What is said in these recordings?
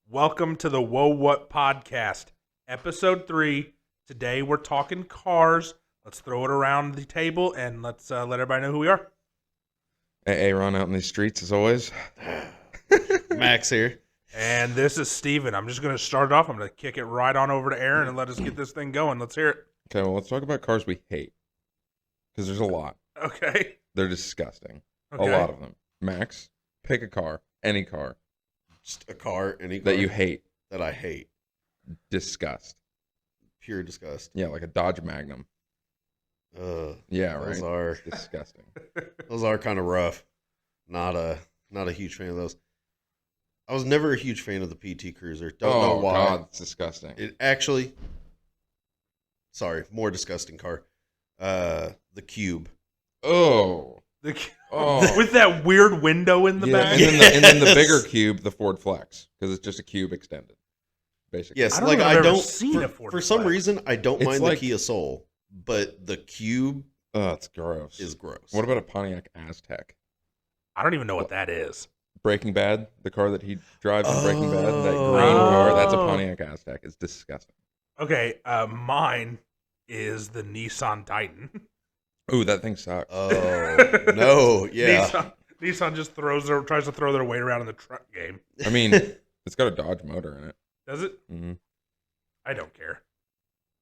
Welcome to the Whoa What podcast, episode 3. Today we're talking cars. Let's throw it around the table and let's let everybody know who we are. Hey, Ron out in these streets as always. Max here. And this is Steven. I'm just going to start it off. I'm going to kick it right on over to Aaron and let us get this thing going. Let's hear it. Okay, well, let's talk about cars we hate. Because there's a lot. Okay. They're disgusting. Okay. A lot of them. Max, pick a car. Any car. Just a car, any car That you hate. that I hate. Disgust. Pure disgust. Yeah, like a Dodge Magnum. Yeah, those right? are Disgusting. those are kind of rough. Not a huge fan of those. I was never a huge fan of the PT Cruiser. Don't know why. God, it's disgusting. It actually, more disgusting car. The Cube. Oh. Oh. With that weird window in the back. And then the bigger cube, the Ford Flex. Because it's just a cube extended. Basically. Yes, I don't know if I've ever seen a Ford for some Flex. reason I don't It's mind like- the Kia Soul, but the Cube Oh, it's gross. is gross. What about a Pontiac Aztec? I don't even know what that is. Breaking Bad, the car that he drives in Breaking Bad, that green car, that's a Pontiac Aztec. It's disgusting. Okay, mine is the Nissan Titan. Ooh, that thing sucks. Oh no, yeah. Nissan just tries to throw their weight around in the truck game. I mean, it's got a Dodge motor in it. Does it? Mm-hmm. I don't care.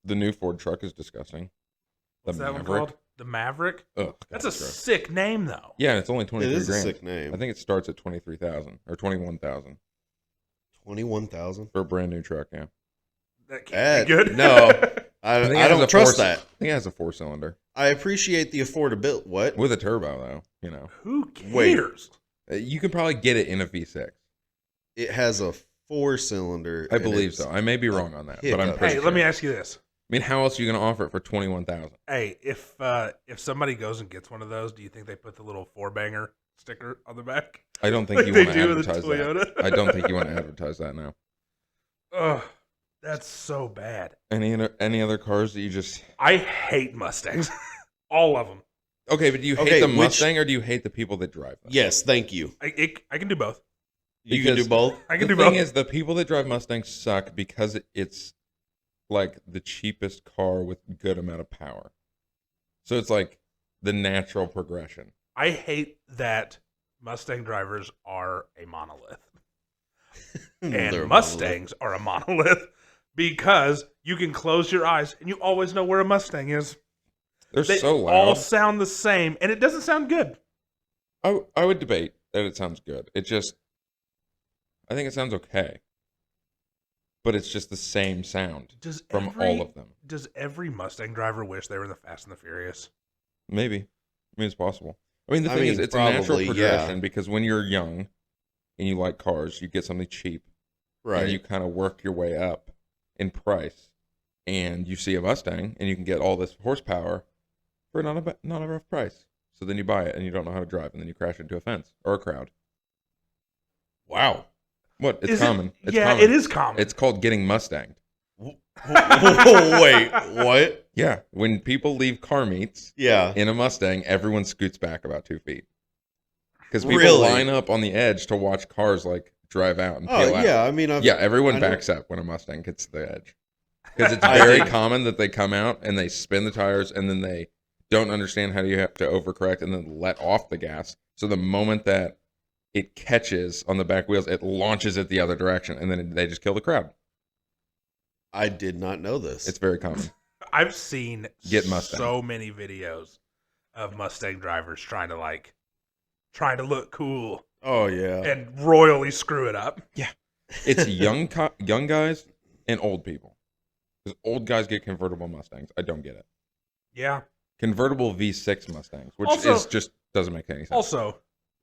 The new Ford truck is disgusting. The What's that one Maverick. called? The Maverick? Ugh, God, That's a it's gross. sick name, though. Yeah, and it's only It 23 is a grand. sick name. I think it starts at 23,000 or 21,000 21,000. for a brand new truck. Yeah, That can't be good. No, I think it has don't a trust four- that. I think it has a 4-cylinder I appreciate the affordability. What? with a turbo, though. You know, Who cares? Wait. you can probably get it in a V6. It has a 4-cylinder. I and believe it's- so. I may be wrong on that, but I'm hiccup. pretty Hey, sure. let me ask you this. I mean, how else are you going to offer it for 21,000? Hey, if somebody goes and gets one of those, do you think they put the little 4-banger sticker on the back? I don't think Like you they want to do with the advertise that. Toyota? I don't think you want to advertise that now. Ugh, that's so bad. Any other cars that you just I hate Mustangs. All of them. okay? But do you hate Okay, the which- Mustang or do you hate the people that drive them? Yes, thank you. I can do both. You can Because do both. I can the do thing both. is, the people that drive Mustangs suck because it's like the cheapest car with good amount of power. So it's like the natural progression. I hate that Mustang drivers are a monolith. They're And a Mustangs are a monolith because you can close your eyes and you always know where a Mustang is. They're They so loud. all sound the same, and it doesn't sound good. I would debate that it sounds good. I think it sounds okay. But it's just the same sound from all of them. Does every Mustang driver wish they were in the Fast and the Furious? Maybe. I mean, it's possible. I mean, the I thing mean, is, it's a natural probably, progression yeah. because when you're young and you like cars, you get something cheap. Right. And you kind of work your way up in price. And you see a Mustang and you can get all this horsepower for not a rough price. So then you buy it and you don't know how to drive and then you crash into a fence or a crowd. Wow. What? It's Is common. It's yeah, common. it is common. It's called getting Mustanged. Wait, what? Yeah. When people leave car meets Yeah. in a Mustang, everyone scoots back about 2 feet. Because people Really? line up on the edge to watch cars like drive out and peel Oh out. yeah. I mean, Yeah, everyone I know- backs up when a Mustang gets to the edge. Because it's I very think- common that they come out and they spin the tires and then they don't understand how you have to overcorrect and then let off the gas. So the moment that it catches on the back wheels, it launches it the other direction and then they just kill the crowd. I did not know this. It's very common. I've seen Get Mustang. so many videos of Mustang drivers trying to look cool Oh yeah. and royally screw it up. It's young guys and old people. Because old guys get convertible Mustangs. I don't get it. Yeah. Convertible V6 Mustangs, which Also- is just doesn't make any sense. Also,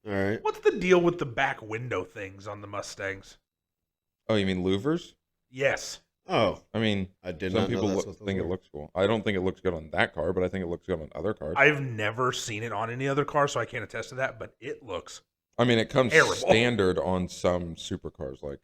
All right. what's the deal with the back window things on the Mustangs? Oh, you mean louvers? Yes. Oh, I mean, I did some not know people that's what those think it were. looks cool. I don't think it looks good on that car, but I think it looks good on other cars. I've never seen it on any other car, so I can't attest to that, but it looks I mean, it comes terrible. standard on some supercars like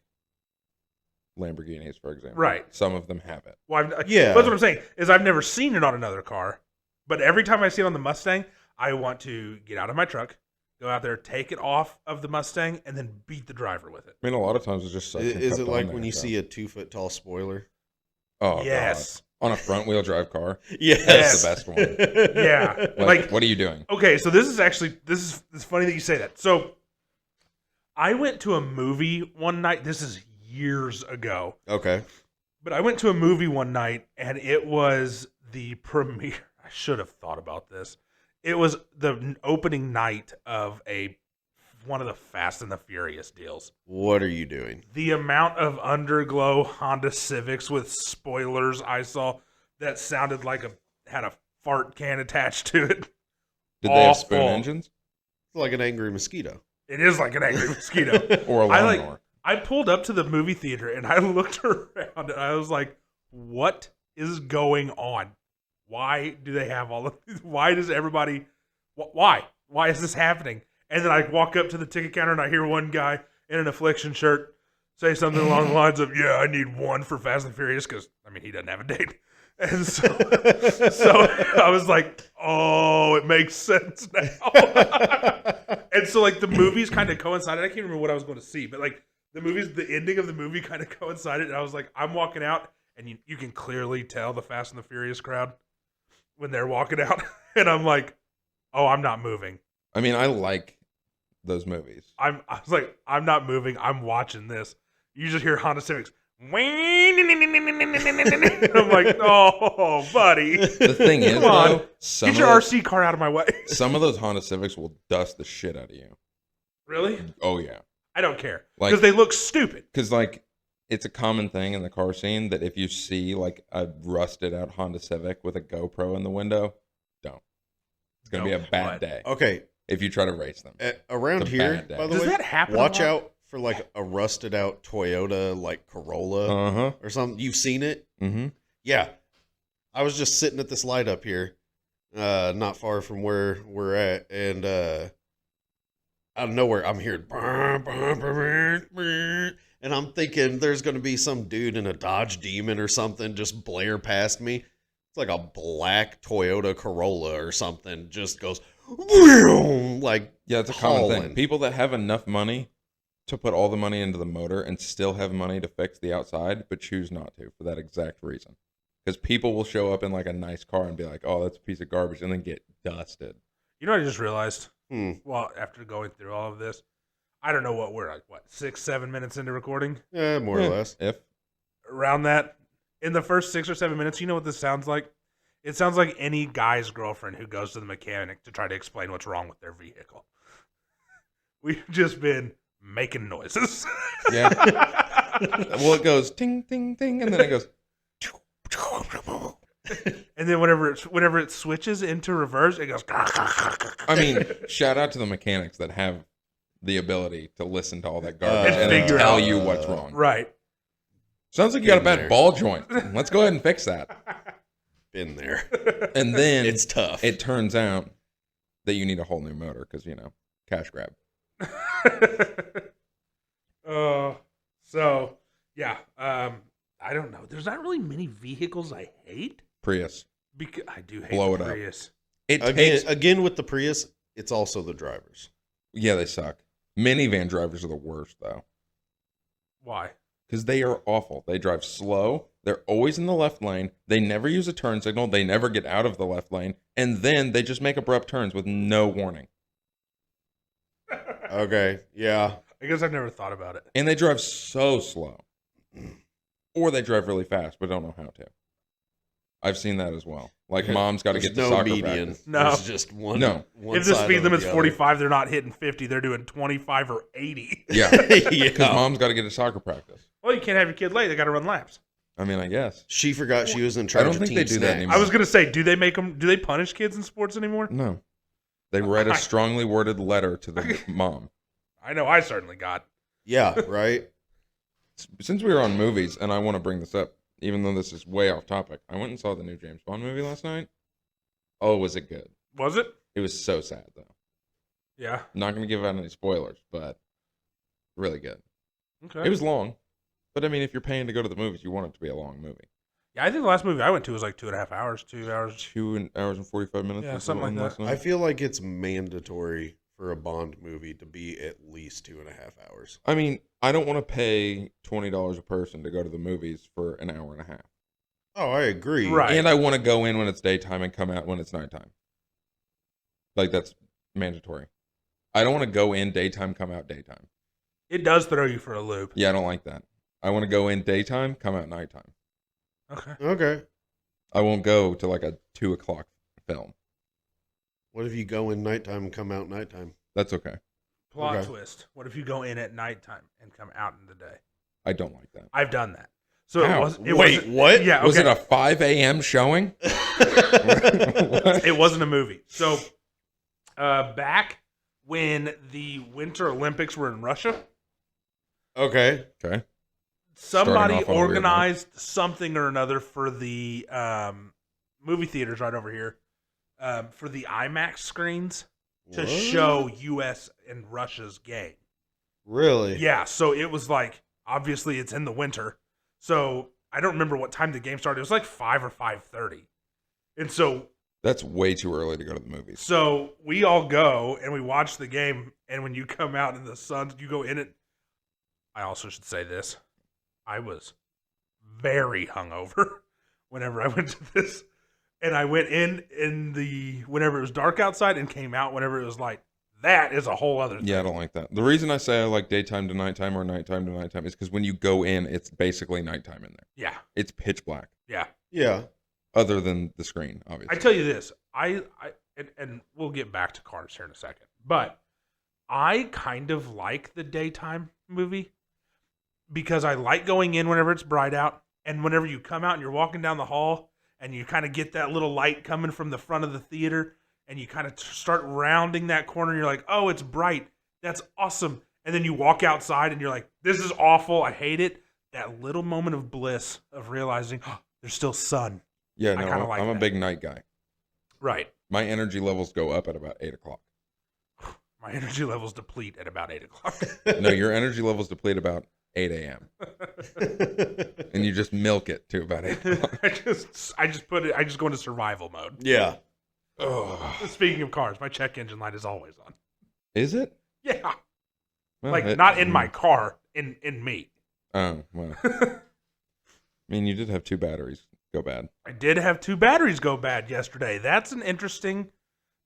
Lamborghinis, for example. Right. Some of them have it. well, Yeah. That's what I'm saying, is I've never seen it on another car, but every time I see it on the Mustang, I want to get out of my truck, go out there, take it off of the Mustang, and then beat the driver with it. I mean, a lot of times it's just suction Is cupped it on like there, when you so. see a 2-foot tall spoiler? Oh, Yes. God. On a front-wheel drive car? Yes. That's the best one. Yeah. Like, what are you doing? Okay, so this is funny that you say that. So I went to a movie one night. This is years ago. Okay. But I went to a movie one night, and it was the premiere. I should have thought about this. It was the opening night of one of the Fast and the Furious deals. What are you doing? The amount of underglow Honda Civics with spoilers I saw that sounded like had a fart can attached to it. Did they have Awful. spoon engines? It's like an angry mosquito. It is like an angry mosquito. Or a lawnmower? I pulled up to the movie theater and I looked around and I was like, what is going on? Why do they have all of these? Why does everybody, why? Why is this happening? And then I walk up to the ticket counter and I hear one guy in an Affliction shirt say something along the lines of, yeah, I need one for Fast and Furious because, I mean, he doesn't have a date. And so I was like, oh, it makes sense now. And so, like, the movies kind of coincided. I can't remember what I was going to see, but, like, the ending of the movie kind of coincided. And I was like, I'm walking out, and you can clearly tell the Fast and the Furious crowd when they're walking out. And I'm like, oh, I'm not moving. I mean, I like those movies. I was like, I'm not moving. I'm watching this. You just hear Honda Civics. I'm like, oh, buddy. The thing is, Come on. though, some Get your of RC car out of my way. some of those Honda Civics will dust the shit out of you. Really? Oh, yeah. I don't care. Like- Because they look stupid. Because, like, it's a common thing in the car scene that if you see, like, a rusted-out Honda Civic with a GoPro in the window, don't. It's going to be a bad What? day Okay. if you try to race them. Around It's a here, bad day. by the Does way, that happen? watch a lot? out for like a rusted out Toyota, like Corolla Uh-huh. or something. You've seen it? Mm-hmm. Yeah. I was just sitting at this light up here, not far from where we're at, and out of nowhere, I'm hearing, and I'm thinking there's going to be some dude in a Dodge Demon or something just blare past me. It's like a black Toyota Corolla or something just goes, like, Yeah, it's a common thing. hauling. People that have enough money to put all the money into the motor and still have money to fix the outside, but choose not to for that exact reason. Because people will show up in like a nice car and be like, oh, that's a piece of garbage, and then get dusted. You know what I just realized? Hmm. Well, after going through all of this, I don't know what we're like, 6-7 minutes into recording? Yeah, more or less. If Around that. In the first 6 or 7 minutes, you know what this sounds like? It sounds like any guy's girlfriend who goes to the mechanic to try to explain what's wrong with their vehicle. We've just been making noises. Yeah. Well, it goes ting, ting, ting, and then it goes. And then whenever it switches into reverse, it goes. I mean, shout out to the mechanics that have the ability to listen to all that garbage And and then figure tell out- you what's wrong. Right. Sounds like you got a Been bad there. ball joint. Let's go ahead and fix that. Been there. And then It's tough. it turns out that you need a whole new motor because, cash grab. So yeah, I don't know. There's not really many vehicles I hate Prius. because I do hate Blow the it up. Prius. It Again, takes. again with the Prius, it's also the drivers. Yeah, they suck. Minivan drivers are the worst, though. Why? Because they are awful. They drive slow. They're always in the left lane. They never use a turn signal. They never get out of the left lane. And then they just make abrupt turns with no warning. Okay, yeah. I guess I've never thought about it. And they drive so slow. Or they drive really fast, but don't know how to. I've seen that as well. Like, mom's got to There's get to no soccer median. practice. No. There's just one. No. one If the side speed or limit's the other. 45, they're not hitting 50. They're doing 25 or 80. Yeah. Yeah. Because mom's got to get to soccer practice. Well, you can't have your kid late. They got to run laps. I mean, I guess. She forgot she was in charge don't of think team they do that snacks. anymore. I was gonna say, do they punish kids in sports anymore? No. They read a strongly worded letter to the mom. I know I certainly got. Yeah, right? Since we were on movies, and I want to bring this up, even though this is way off topic, I went and saw the new James Bond movie last night. Oh, was it good? Was it? It was so sad, though. Yeah. Not going to give out any spoilers, but really good. Okay. It was long, but I mean, if you're paying to go to the movies, you want it to be a long movie. Yeah, I think the last movie I went to was like 2.5 hours, 2 hours. 2 hours and 45 minutes. Yeah, was something the one like last that. night. I feel like it's mandatory for a Bond movie to be at least 2.5 hours. I mean, I don't want to pay $20 a person to go to the movies for an hour and a half. Oh, I agree. Right. And I want to go in when it's daytime and come out when it's nighttime. Like, that's mandatory. I don't want to go in daytime, come out daytime. It does throw you for a loop. Yeah, I don't like that. I want to go in daytime, come out nighttime. Okay. Okay. I won't go to like a 2 o'clock film. What if you go in nighttime and come out nighttime? That's okay. Plot Okay. twist. What if you go in at nighttime and come out in the day? I don't like that. I've done that. So How? it Wait, wasn't, what? Yeah, okay. Was it a 5 a.m. showing? It wasn't a movie. So back when the Winter Olympics were in Russia, Okay. Okay. somebody Starting off on a weird organized something or another for the movie theaters right over here for the IMAX screens to What? show U.S. and Russia's game. Really? Yeah, so it was like, obviously it's in the winter. So I don't remember what time the game started. It was like 5 or 5:30. And so That's way too early to go to the movies. So we all go and we watch the game, and when you come out in the sun, you go in it. I also should say this. I was very hungover whenever I went to this. And I went in the whenever it was dark outside and came out whenever it was light. That is a whole other thing. Yeah, I don't like that. The reason I say I like daytime to nighttime or nighttime to nighttime is because when you go in, it's basically nighttime in there. Yeah. It's pitch black, Yeah. Yeah. other than the screen, obviously. I tell you this, and we'll get back to cars here in a second, but I kind of like the daytime movie because I like going in whenever it's bright out, and whenever you come out and you're walking down the hall and you kind of get that little light coming from the front of the theater and you kind of start rounding that corner and you're like, oh, it's bright. That's awesome. And then you walk outside and you're like, this is awful. I hate it. That little moment of bliss of realizing, oh, there's still sun. Yeah, I no, kinda like I'm a that. big night guy. Right. My energy levels go up at about 8 o'clock. My energy levels deplete at about 8 o'clock. No, your energy levels deplete about 8 a.m. And you just milk it to about 8 o'clock. I just go into survival mode. Yeah. Oh. Speaking of cars, my check engine light is always on. Is it? Yeah. Well, Like, it- not in my car, in me. Oh, well. I mean, you did have 2 batteries go bad. I did have 2 batteries go bad yesterday. That's an interesting,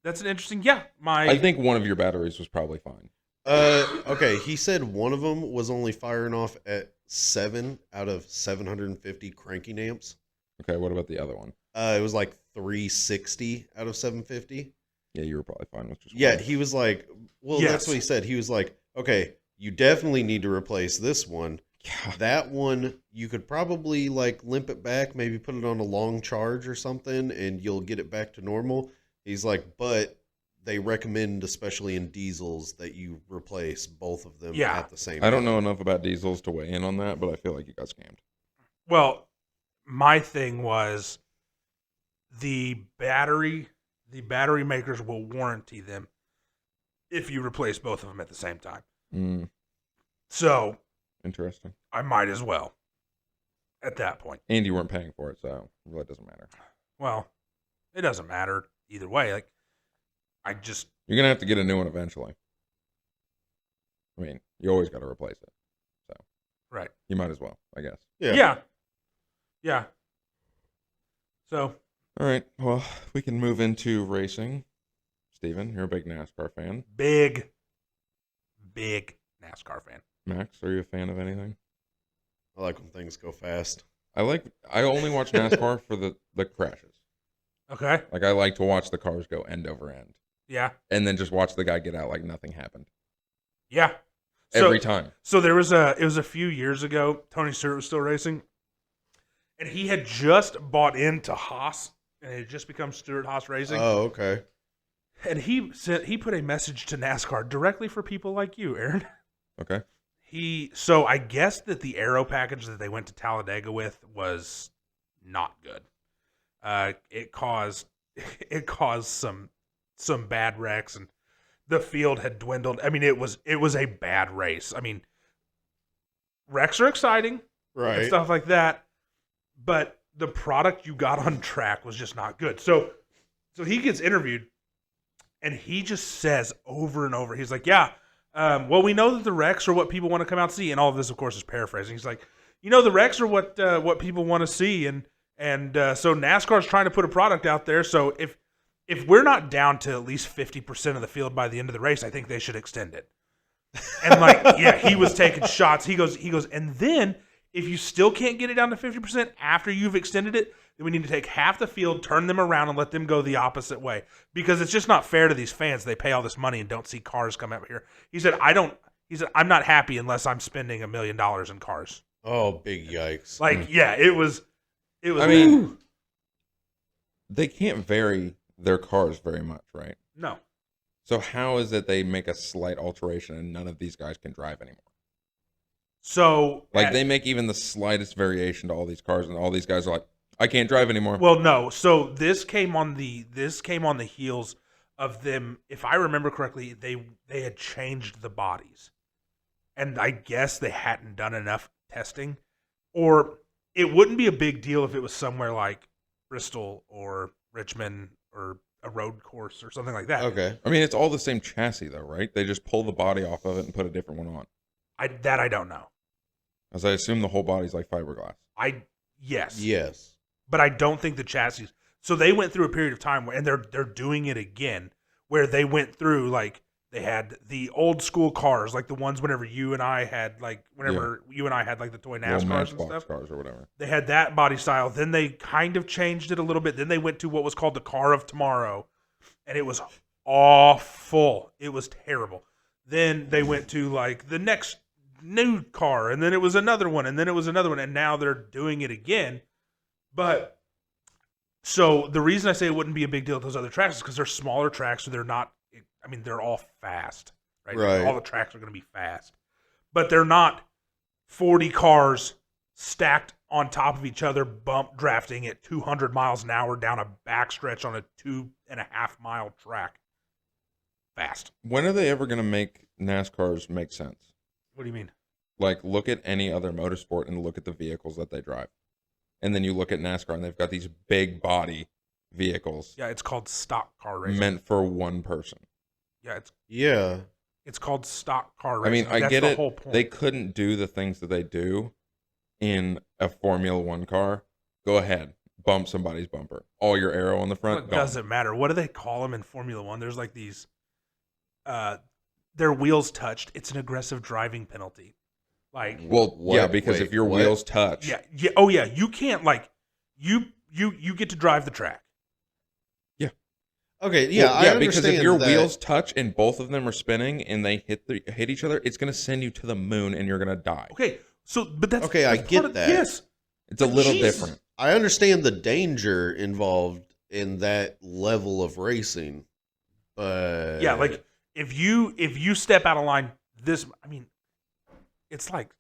yeah. I think one of your batteries was probably fine. Okay, he said one of them was only firing off at 7 out of 750 cranking amps. Okay, what about the other one? It was like 360 out of 750. Yeah, you were probably fine with just Yeah, one. he was like, well, Yes. that's what he said. He was like, okay, you definitely need to replace this one. Yeah. That one, you could probably like limp it back, maybe put it on a long charge or something, and you'll get it back to normal. He's like, but they recommend, especially in diesels, that you replace both of them Yeah. at the same I don't time. know enough about diesels to weigh in on that, but I feel like you got scammed. Well, my thing was the battery makers will warranty them if you replace both of them at the same time. So Interesting. I might as well at that point. And you weren't paying for it, so it really doesn't matter. Well, it doesn't matter either way. Like, You're going to have to get a new one eventually. I mean, you always got to replace it. So right. you might as well, I guess. Yeah. So, All right. Well, we can move into racing. Steven, you're a big NASCAR fan. big NASCAR fan. Max, are you a fan of anything? I like when things go fast. I only watch NASCAR for the crashes. Okay. Like, I like to watch the cars go end over end. Yeah. And then just watch the guy get out like nothing happened. Yeah. Every time. So it was a few years ago, Tony Stewart was still racing, and he had just bought into Haas, and it had just become Stewart Haas Racing. Oh, okay. And he put a message to NASCAR directly for people like you, Aaron. Okay. So I guess that the aero package that they went to Talladega with was not good. It caused some bad wrecks, and the field had dwindled. I mean, it was a bad race. I mean, wrecks are exciting and Right. stuff like that, but the product you got on track was just not good. So he gets interviewed, And he just says over and over, he's like, yeah, well, we know that the wrecks are what people want to come out and see. And all of this, of course, is paraphrasing. He's like, the wrecks are what people want to see. And so NASCAR's trying to put a product out there. So if we're not down to at least 50% of the field by the end of the race, I think they should extend it. And he was taking shots. He goes, and then if you still can't get it down to 50% after you've extended it, then we need to take half the field, turn them around, and let them go the opposite way. Because it's just not fair to these fans. They pay all this money and don't see cars come out here. He said, I'm not happy unless I'm spending $1 million in cars. Oh, big yikes. It was. I mean, they can't vary their cars very much, right? No. So how is it they make a slight alteration and none of these guys can drive anymore? So they make even the slightest variation to all these cars, and all these guys are like, I can't drive anymore. Well, no. So this came on the heels of them. If I remember correctly, they had changed the bodies, and I guess they hadn't done enough testing, or it wouldn't be a big deal if it was somewhere like Bristol or Richmond or a road course or something like that. Okay. I mean, it's all the same chassis though, right? They just pull the body off of it and put a different one on. I don't know. As I assume the whole body's like fiberglass. Yes. But I don't think the chassis. So they went through a period of time where, and they're doing it again, where they went through they had the old school cars, like the ones whenever you and I had the toy NASCARs and stuff. Cars or whatever. They had that body style. Then they kind of changed it a little bit. Then they went to what was called the Car of Tomorrow, and it was awful. It was terrible. Then they went to the next new car, and then it was another one, and then it was another one, and now they're doing it again. But so the reason I say it wouldn't be a big deal at those other tracks is because they're smaller tracks, so they're not. I mean, they're all fast, right? All the tracks are going to be fast, but they're not 40 cars stacked on top of each other, bump drafting at 200 miles an hour down a backstretch on a 2.5-mile track. Fast. When are they ever going to make NASCARs make sense? What do you mean? Look at any other motorsport and look at the vehicles that they drive. And then you look at NASCAR and they've got these big body vehicles. Yeah, it's called stock car racing. Meant for one person. Yeah, it's called stock car racing. I mean, I get the it. Whole point. They couldn't do the things that they do in a Formula One car. Go ahead, bump somebody's bumper. All your aero on the front. It doesn't matter. What do they call them in Formula One? There's these, their wheels touched. It's an aggressive driving penalty. Because if your wheels touch. Yeah. Oh yeah, you can't you get to drive the track. Okay, yeah, because if your wheels touch and both of them are spinning and they hit each other, it's going to send you to the moon and you're going to die. Okay, but that's okay. I get that. Yes, it's a little different. I understand the danger involved in that level of racing, but if you step out of line, it's like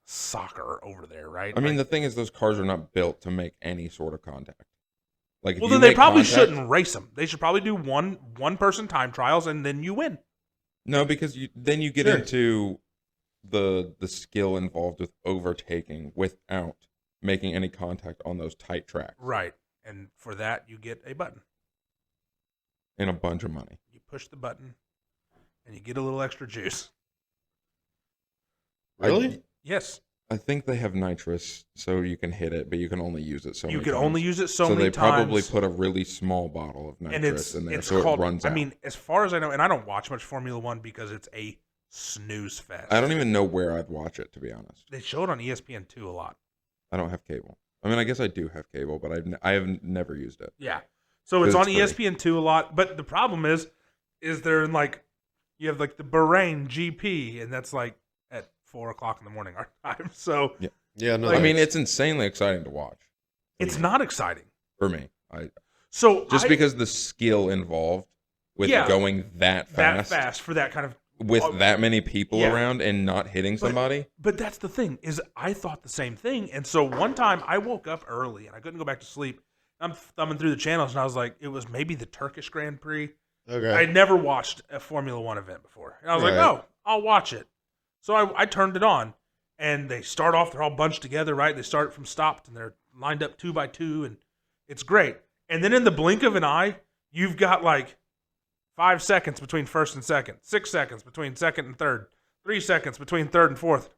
soccer over there, right? I mean, the thing is, those cars are not built to make any sort of contact. Then they probably shouldn't race them. They should probably do one person time trials and then you win. No, because then you get into the skill involved with overtaking without making any contact on those tight tracks. Right. And for that you get a button. And a bunch of money. You push the button and you get a little extra juice. Really? Yes. I think they have nitrous, so you can hit it, but you can only use it so many times. You can only use it so many times. So they probably put a really small bottle of nitrous in there, so it runs out. I mean, as far as I know, and I don't watch much Formula One because it's a snooze fest. I don't even know where I'd watch it, to be honest. They show it on ESPN2 a lot. I don't have cable. I mean, I guess I do have cable, but I have never used it. Yeah. So it's on ESPN2 a lot, but the problem is they're in you have the Bahrain GP, and that's at 4:00 in the morning our time. So yeah, no. I mean, it's insanely exciting to watch. It's not exciting for me. Because the skill involved with going that fast for that kind of with that many people around and not hitting somebody. But that's the thing is I thought the same thing, and so one time I woke up early and I couldn't go back to sleep. I'm thumbing through the channels and I was like, it was maybe the Turkish Grand Prix. Okay. I'd never watched a Formula One event before, and I was like, oh, I'll watch it. So I turned it on, and they start off. They're all bunched together, right? They start from stopped, and they're lined up 2 by 2, and it's great. And then in the blink of an eye, you've got 5 seconds between first and second, 6 seconds between second and third, 3 seconds between third and fourth.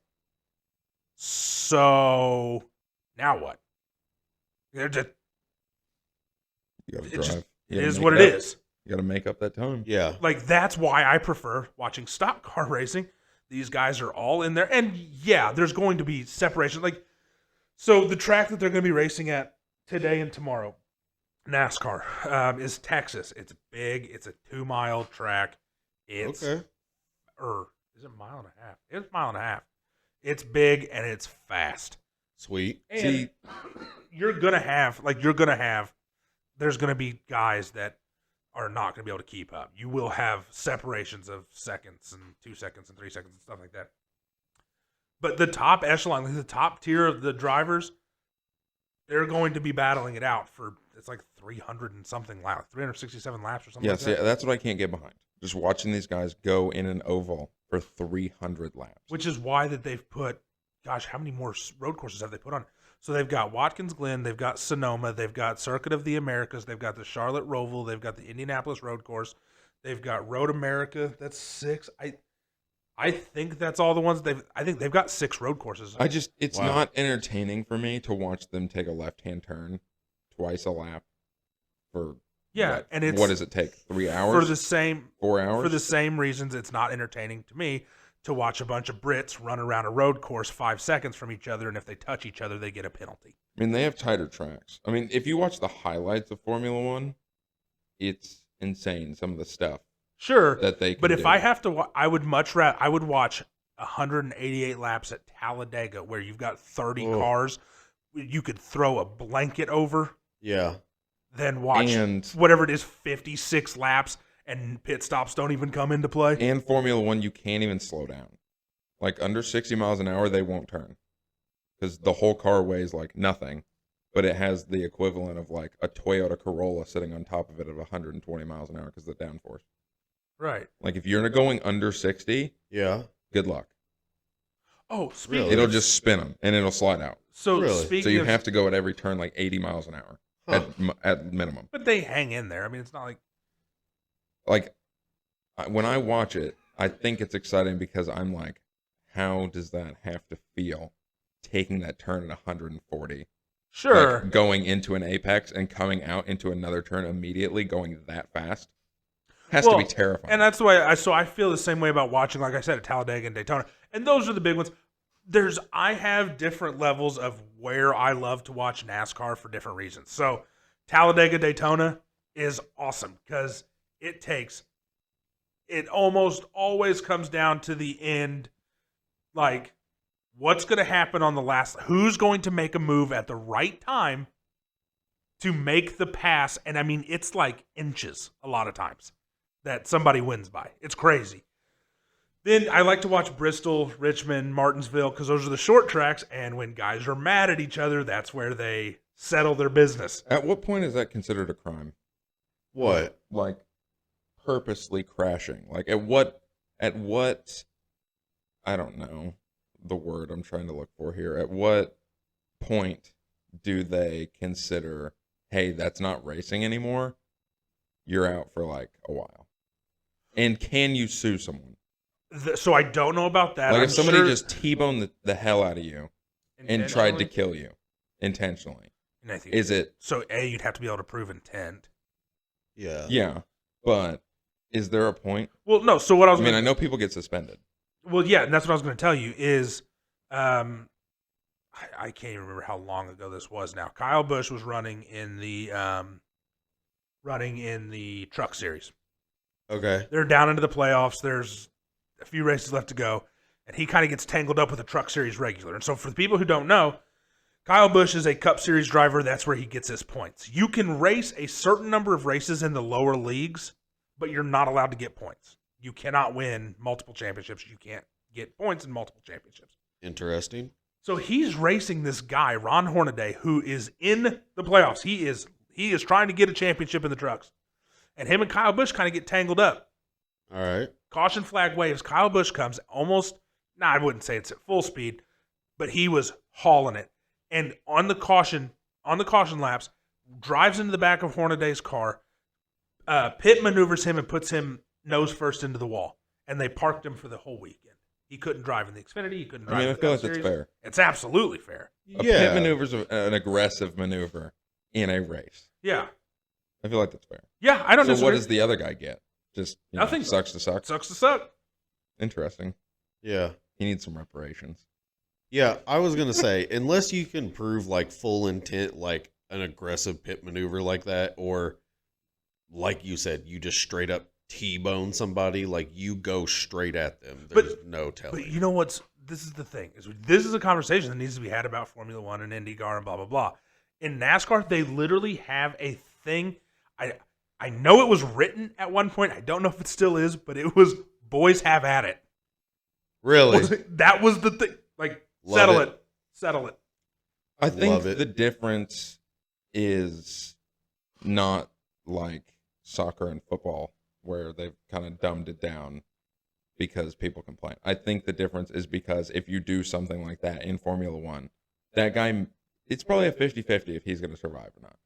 So now what? They're just, You gotta it just- drive. it is what it is. You got to make up that time. Yeah. Like, that's why I prefer watching stock car racing. These guys are all in there. And yeah, there's going to be separation. Like, so the track that they're going to be racing at today and tomorrow, NASCAR, is Texas. It's big. It's a 2-mile track. It's, Okay. or is it a mile and a half? It's a mile and a half. It's big and it's fast. Sweet. And See, there's going to be guys that are not going to be able to keep up. You will have separations of seconds and 2 seconds and 3 seconds and stuff like that. But the top echelon, like the top tier of the drivers, they're going to be battling it out for, it's like 300 and something laps, 367 laps or something like that. that's what I can't get behind. Just watching these guys go in an oval for 300 laps. Which is why that they've put, gosh, how many more road courses have they put on? So they've got Watkins Glen, they've got Sonoma, they've got Circuit of the Americas, they've got the Charlotte Roval, they've got the Indianapolis Road Course, they've got Road America. That's 6. I think that's all the ones I think they've got 6 road courses. It's Wow. not entertaining for me to watch them take a left-hand turn twice a lap for and it's what does it take? 3 hours? for the same 4 hours? for the same reasons. It's not entertaining to me to watch a bunch of Brits run around a road course 5 seconds from each other, and if they touch each other, they get a penalty. I mean, they have tighter tracks. I mean, if you watch the highlights of Formula One, it's insane, some of the stuff Sure, that they can but if do. I have to, I would much rather I would watch 188 laps at Talladega, where you've got 30 Oh. cars you could throw a blanket over, Yeah. than watch And- whatever it is 56 laps and pit stops don't even come into play. And Formula One, you can't even slow down. Like, under 60 miles an hour, they won't turn. Because the whole car weighs like nothing, but it has the equivalent of like a Toyota Corolla sitting on top of it at 120 miles an hour because of the downforce. Right. Like, if you're going under 60, Yeah. good luck. Oh, speaking Really? It'll of, just spin them, and it'll slide out. so Really? speaking So you of, have to go at every turn like 80 miles an hour Huh. at minimum. but they hang in there. I mean, it's not like Like, when I watch it, I think it's exciting because I'm like, how does that have to feel taking that turn at 140? sure. Like, going into an apex and coming out into another turn immediately, going that fast, has to Well, be terrifying. And that's the way I feel the same way about watching, like I said, at Talladega and Daytona. And those are the big ones. I have different levels of where I love to watch NASCAR for different reasons. So Talladega Daytona is awesome because it almost always comes down to the end, like what's going to happen on the last, who's going to make a move at the right time to make the pass. And I mean, it's like inches a lot of times that somebody wins by. It's crazy. Then I like to watch Bristol, Richmond, Martinsville, because those are the short tracks. And when guys are mad at each other, that's where they settle their business. At what point is that considered a crime? What? Like, purposely crashing? Like, at what, I don't know the word I'm trying to look for here. At what point do they consider, hey, that's not racing anymore? You're out for like a while. And can you sue someone? So I don't know about that. Like, I'm if somebody sure- just T-boned the hell out of you and tried to kill you intentionally, And I think- is it? So you'd have to be able to prove intent. Yeah. Yeah, but is there a point? Well, no. So what I was I mean, gonna, I know people get suspended. well, yeah, and that's what I was going to tell you is, I can't even remember how long ago this was now. Kyle Busch was running in the truck series. Okay. They're down into the playoffs. There's a few races left to go, and he kind of gets tangled up with a truck series regular. And so for the people who don't know, Kyle Busch is a Cup Series driver. That's where he gets his points. You can race a certain number of races in the lower leagues, but you're not allowed to get points. You cannot win multiple championships. You can't get points in multiple championships. Interesting. So he's racing this guy, Ron Hornaday, who is in the playoffs. He is trying to get a championship in the trucks. And him and Kyle Busch kind of get tangled up. All right. Caution flag waves. Kyle Busch comes almost, I wouldn't say it's at full speed, but he was hauling it. And on the caution laps, drives into the back of Hornaday's car, Pitt maneuvers him and puts him nose first into the wall, and they parked him for the whole weekend. He couldn't drive in the Xfinity. He couldn't drive. I mean, I in the feel Cup like that's Series. fair. It's absolutely fair. A pit maneuver is an aggressive maneuver in a race. Yeah, I feel like that's fair. yeah. I don't. So disagree. what does the other guy get? Just Nothing. Sucks to suck. Sucks to suck. Interesting. Yeah. He needs some reparations. Yeah, I was going to say, unless you can prove like full intent, like an aggressive pit maneuver like that, or like you said, you just straight up T-bone somebody, like you go straight at them. There's no telling. But you know what's? This is the thing. This is a conversation that needs to be had about Formula One and IndyCar and blah blah blah. In NASCAR, they literally have a thing. I know it was written at one point. I don't know if it still is, but it was boys have at it. Really? That was the thing. Like, Love settle it. I think Love it. the difference is not like soccer and football, where they've kind of dumbed it down because people complain. I think the difference is because if you do something like that in Formula One, that guy, it's probably a 50-50 if he's going to survive or not.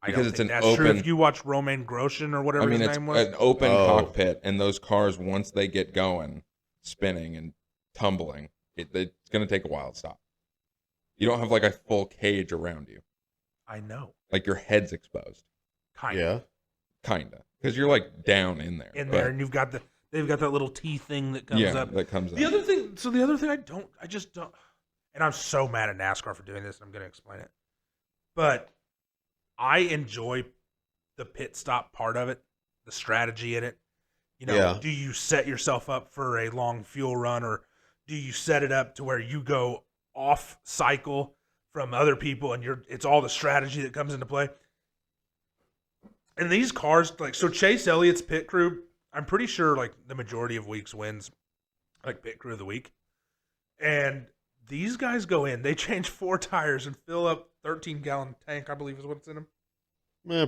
Because it's an that's open. true. If you watch Romain Grosjean or whatever I mean, his it's name was, an open Oh. cockpit, and those cars, once they get going, spinning and tumbling, it's going to take a while to stop. You don't have like a full cage around you. I know, Like your head's exposed. kind Yeah. of Kinda. Because you're like down in there. in But, there, and they've got that little T thing that comes yeah, up. that comes The up. other thing, I just don't, and I'm so mad at NASCAR for doing this. I'm going to explain it, but I enjoy the pit stop part of it, the strategy in it. You know, Yeah. do you set yourself up for a long fuel run, or do you set it up to where you go off cycle from other people, and it's all the strategy that comes into play. And these cars, like, so Chase Elliott's pit crew, I'm pretty sure like the majority of weeks wins like pit crew of the week. And these guys go in, they change 4 tires and fill up 13-gallon tank, I believe is what's in them,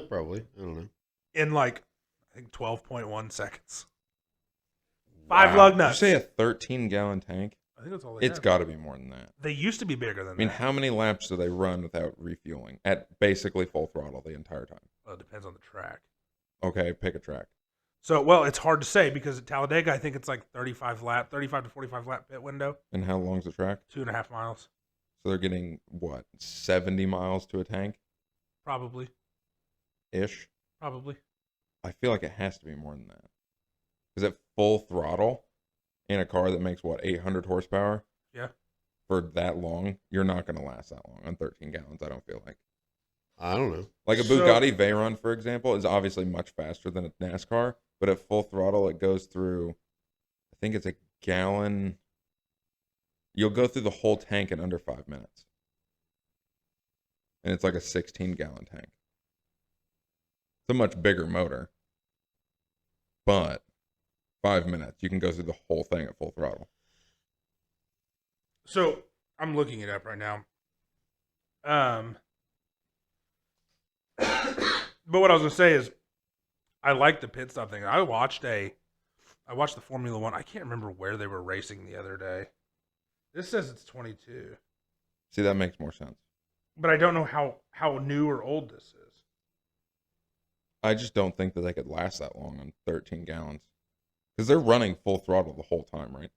Probably. I don't know. in like, I think 12.1 seconds. 5 Wow. lug Did nuts. you say a 13-gallon tank? I think that's all they It's have. got to be more than that. They used to be bigger than I mean, that. how many laps do they run without refueling at basically full throttle the entire time? Well, it depends on the track. Okay, pick a track. So, well, it's hard to say because at Talladega, I think it's like 35 to 45 lap pit window, And how long's the track? 2.5 miles, So they're getting, what, 70 miles to a tank-ish? probably. Probably. I feel like it has to be more than that. Because at full throttle, in a car that makes, what, 800 horsepower? Yeah. For that long, you're not going to last that long on 13 gallons, I don't feel like. I don't know. Like a So- Bugatti Veyron, for example, is obviously much faster than a NASCAR, but at full throttle, it goes through, I think it's a gallon. You'll go through the whole tank in under 5 minutes. And it's like a 16-gallon tank. It's a much bigger motor. But 5 minutes, you can go through the whole thing at full throttle. So, I'm looking it up right now. But what I was going to say is, I like the pit stop thing. I watched the Formula One. I can't remember where they were racing the other day. This says it's 22, See, that makes more sense. but I don't know how new or old this is. I just don't think that they could last that long on 13 gallons. Because they're running full throttle the whole time, right?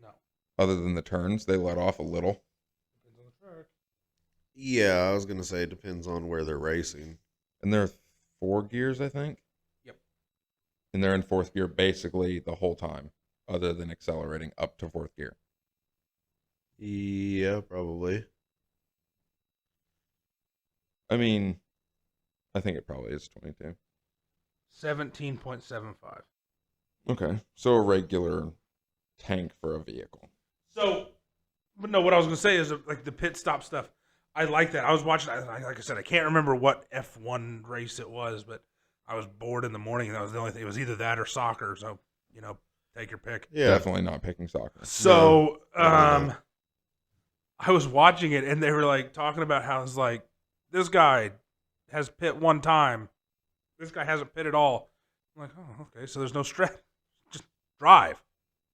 No. Other than the turns, they let off a little. Depends on the track. Yeah, I was going to say it depends on where they're racing. And they're 4 gears, I think. Yep. And they're in 4th gear basically the whole time, other than accelerating up to 4th gear. Yeah, probably. I mean, I think it probably is 22. 17.75. Okay. So a regular tank for a vehicle. So, but no, what I was going to say is like the pit stop stuff. I like that. I was watching, like I said, I can't remember what F1 race it was, but I was bored in the morning, and that was the only thing. It was either that or soccer. So, take your pick. Yeah. Definitely not picking soccer. So, No. I was watching it, and they were like talking about how it's like this guy has pit one time, this guy hasn't pit at all. I'm like, oh, okay, so there's no stress. Just drive.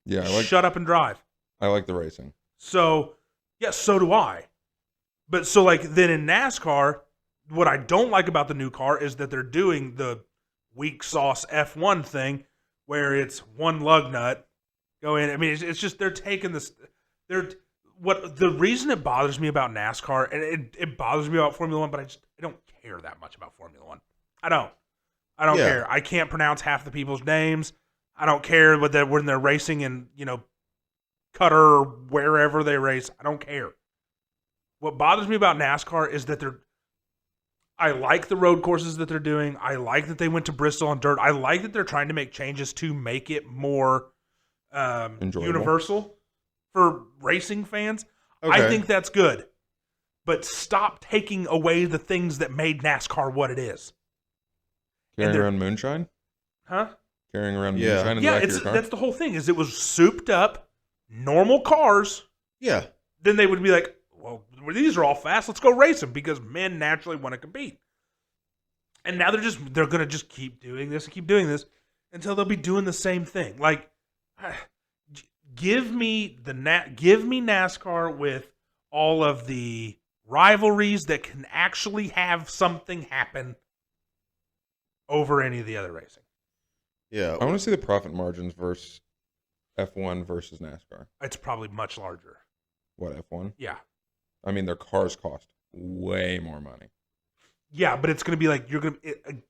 Yeah, Shut up and drive. I like the racing. So, yes, so do I. But so, like, then in NASCAR, what I don't like about the new car is that they're doing the weak sauce F1 thing where it's one lug nut go in. I mean, it's just they're taking this. The reason it bothers me about NASCAR, and it bothers me about Formula One, but I don't care that much about Formula One. I don't care. I can't pronounce half the people's names. I don't care when they're racing in, Qatar or wherever they race. I don't care. What bothers me about NASCAR is that I like the road courses that they're doing. I like that they went to Bristol on dirt. I like that they're trying to make changes to make it more universal for racing fans. Okay. I think that's good. But stop taking away the things that made NASCAR what it is. Carrying around moonshine? Huh? Carrying around moonshine in the back of your car? That's the whole thing, is it was souped up, normal cars. Yeah. Then they would be like, well, these are all fast. Let's go race them, because men naturally want to compete. And now they're going to just keep doing this and keep doing this until they'll be doing the same thing. Like, give me NASCAR with all of the rivalries that can actually have something happen over any of the other racing. Yeah. I want to see the profit margins versus F1 versus NASCAR. It's probably much larger. What, F1? Yeah. I mean, their cars cost way more money. Yeah, but it's going to be like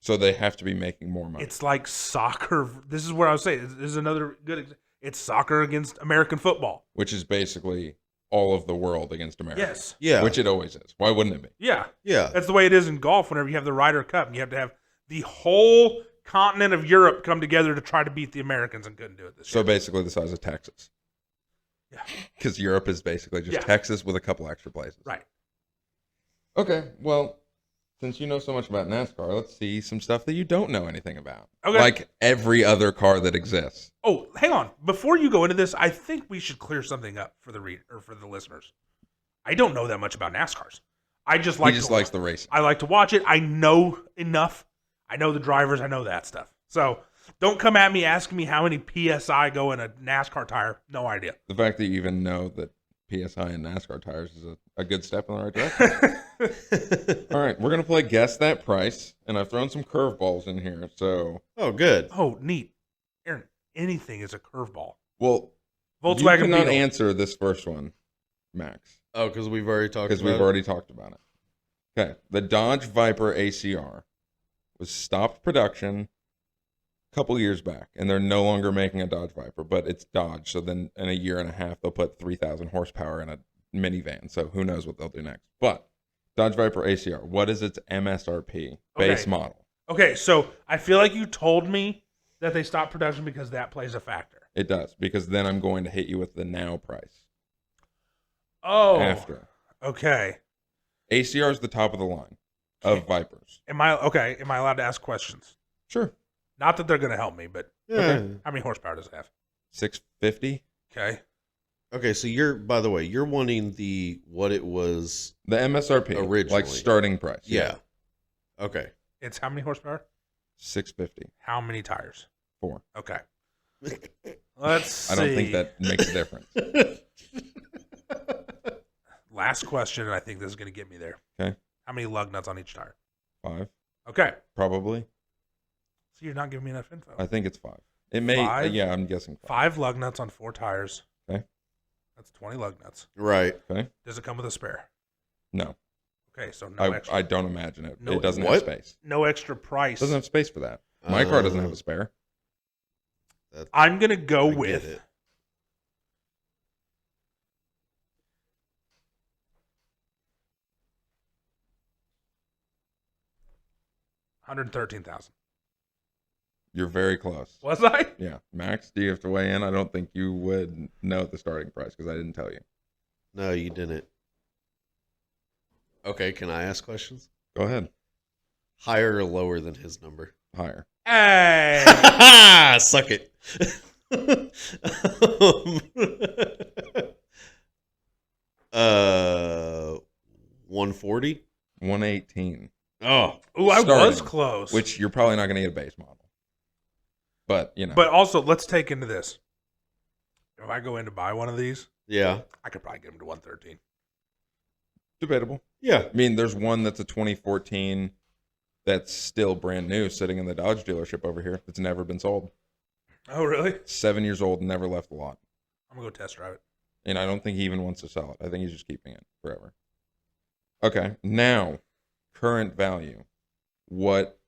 so they have to be making more money. It's like soccer. This is where I was saying. This is another good example. It's soccer against American football. Which is basically all of the world against America. Yes. Yeah. Which it always is. Why wouldn't it be? Yeah. Yeah. That's the way it is in golf whenever you have the Ryder Cup. And you have to have the whole continent of Europe come together to try to beat the Americans, and couldn't do it this year. So basically the size of Texas. Yeah. Because Europe is basically just Texas with a couple extra places. Right. Okay, well, since you know so much about NASCAR, let's see some stuff that you don't know anything about. Okay. Like every other car that exists. Oh, hang on. Before you go into this, I think we should clear something up for the for the listeners. I don't know that much about NASCARs. He just likes the racing. I like to watch it. I know enough. I know the drivers. I know that stuff. So don't come at me asking me how many PSI go in a NASCAR tire. No idea. The fact that you even know that PSI in NASCAR tires is a good step in the right direction. All right, we're going to play Guess That Price, and I've thrown some curveballs in here. So, oh, good. Oh, neat. Aaron, anything is a curveball. Well, Volkswagen you cannot Beetle. answer this first one, Max. Oh, because we've already talked about it? Because we've already talked about it. Okay, the Dodge Viper ACR was stopped production a couple years back, and they're no longer making a Dodge Viper, but it's Dodge. So then in a year and a half, they'll put 3,000 horsepower in a minivan. So who knows what they'll do next. But Dodge Viper ACR, what is its MSRP base model? Okay, so I feel like you told me that they stopped production because that plays a factor. It does, because then I'm going to hit you with the now price. Oh. After. Okay. ACR is the top of the line of Vipers. Am I allowed to ask questions? Sure. Not that they're going to help me, but how many horsepower does it have? 650. Okay. Okay, so by the way, you're wanting what it was the MSRP originally, like starting price. Yeah. Okay. It's how many horsepower? 650. How many tires? 4. Okay. Let's see. I don't think that makes a difference. Last question, and I think this is going to get me there. Okay. How many lug nuts on each tire? 5. Okay. Probably. So you're not giving me enough info. I think it's 5. It may. 5? Yeah, I'm guessing 5. 5 lug nuts on 4 tires. Okay. That's 20 lug nuts. Right. Okay. Does it come with a spare? No. Okay, so no extra. I don't imagine it. No, it doesn't have space. No extra price. It doesn't have space for that. My car doesn't have a spare. I'm going to go with $113,000. You're very close. Was I? Yeah. Max, do you have to weigh in? I don't think you would know the starting price because I didn't tell you. No, you didn't. Okay, can I ask questions? Go ahead. Higher or lower than his number? Higher. Hey! Suck it. 140? 118. Oh. Ooh, I Starting, was close. Which you're probably not going to get a base model. But, you know. But also, let's take into this. If I go in to buy one of these, Yeah. I could probably get them to 113. Debatable. Yeah. I mean, there's one that's a 2014 that's still brand new, sitting in the Dodge dealership over here. That's never been sold. Oh, really? 7 years old, never left the lot. I'm going to go test drive it. And I don't think he even wants to sell it. I think he's just keeping it forever. Okay, now, current value. What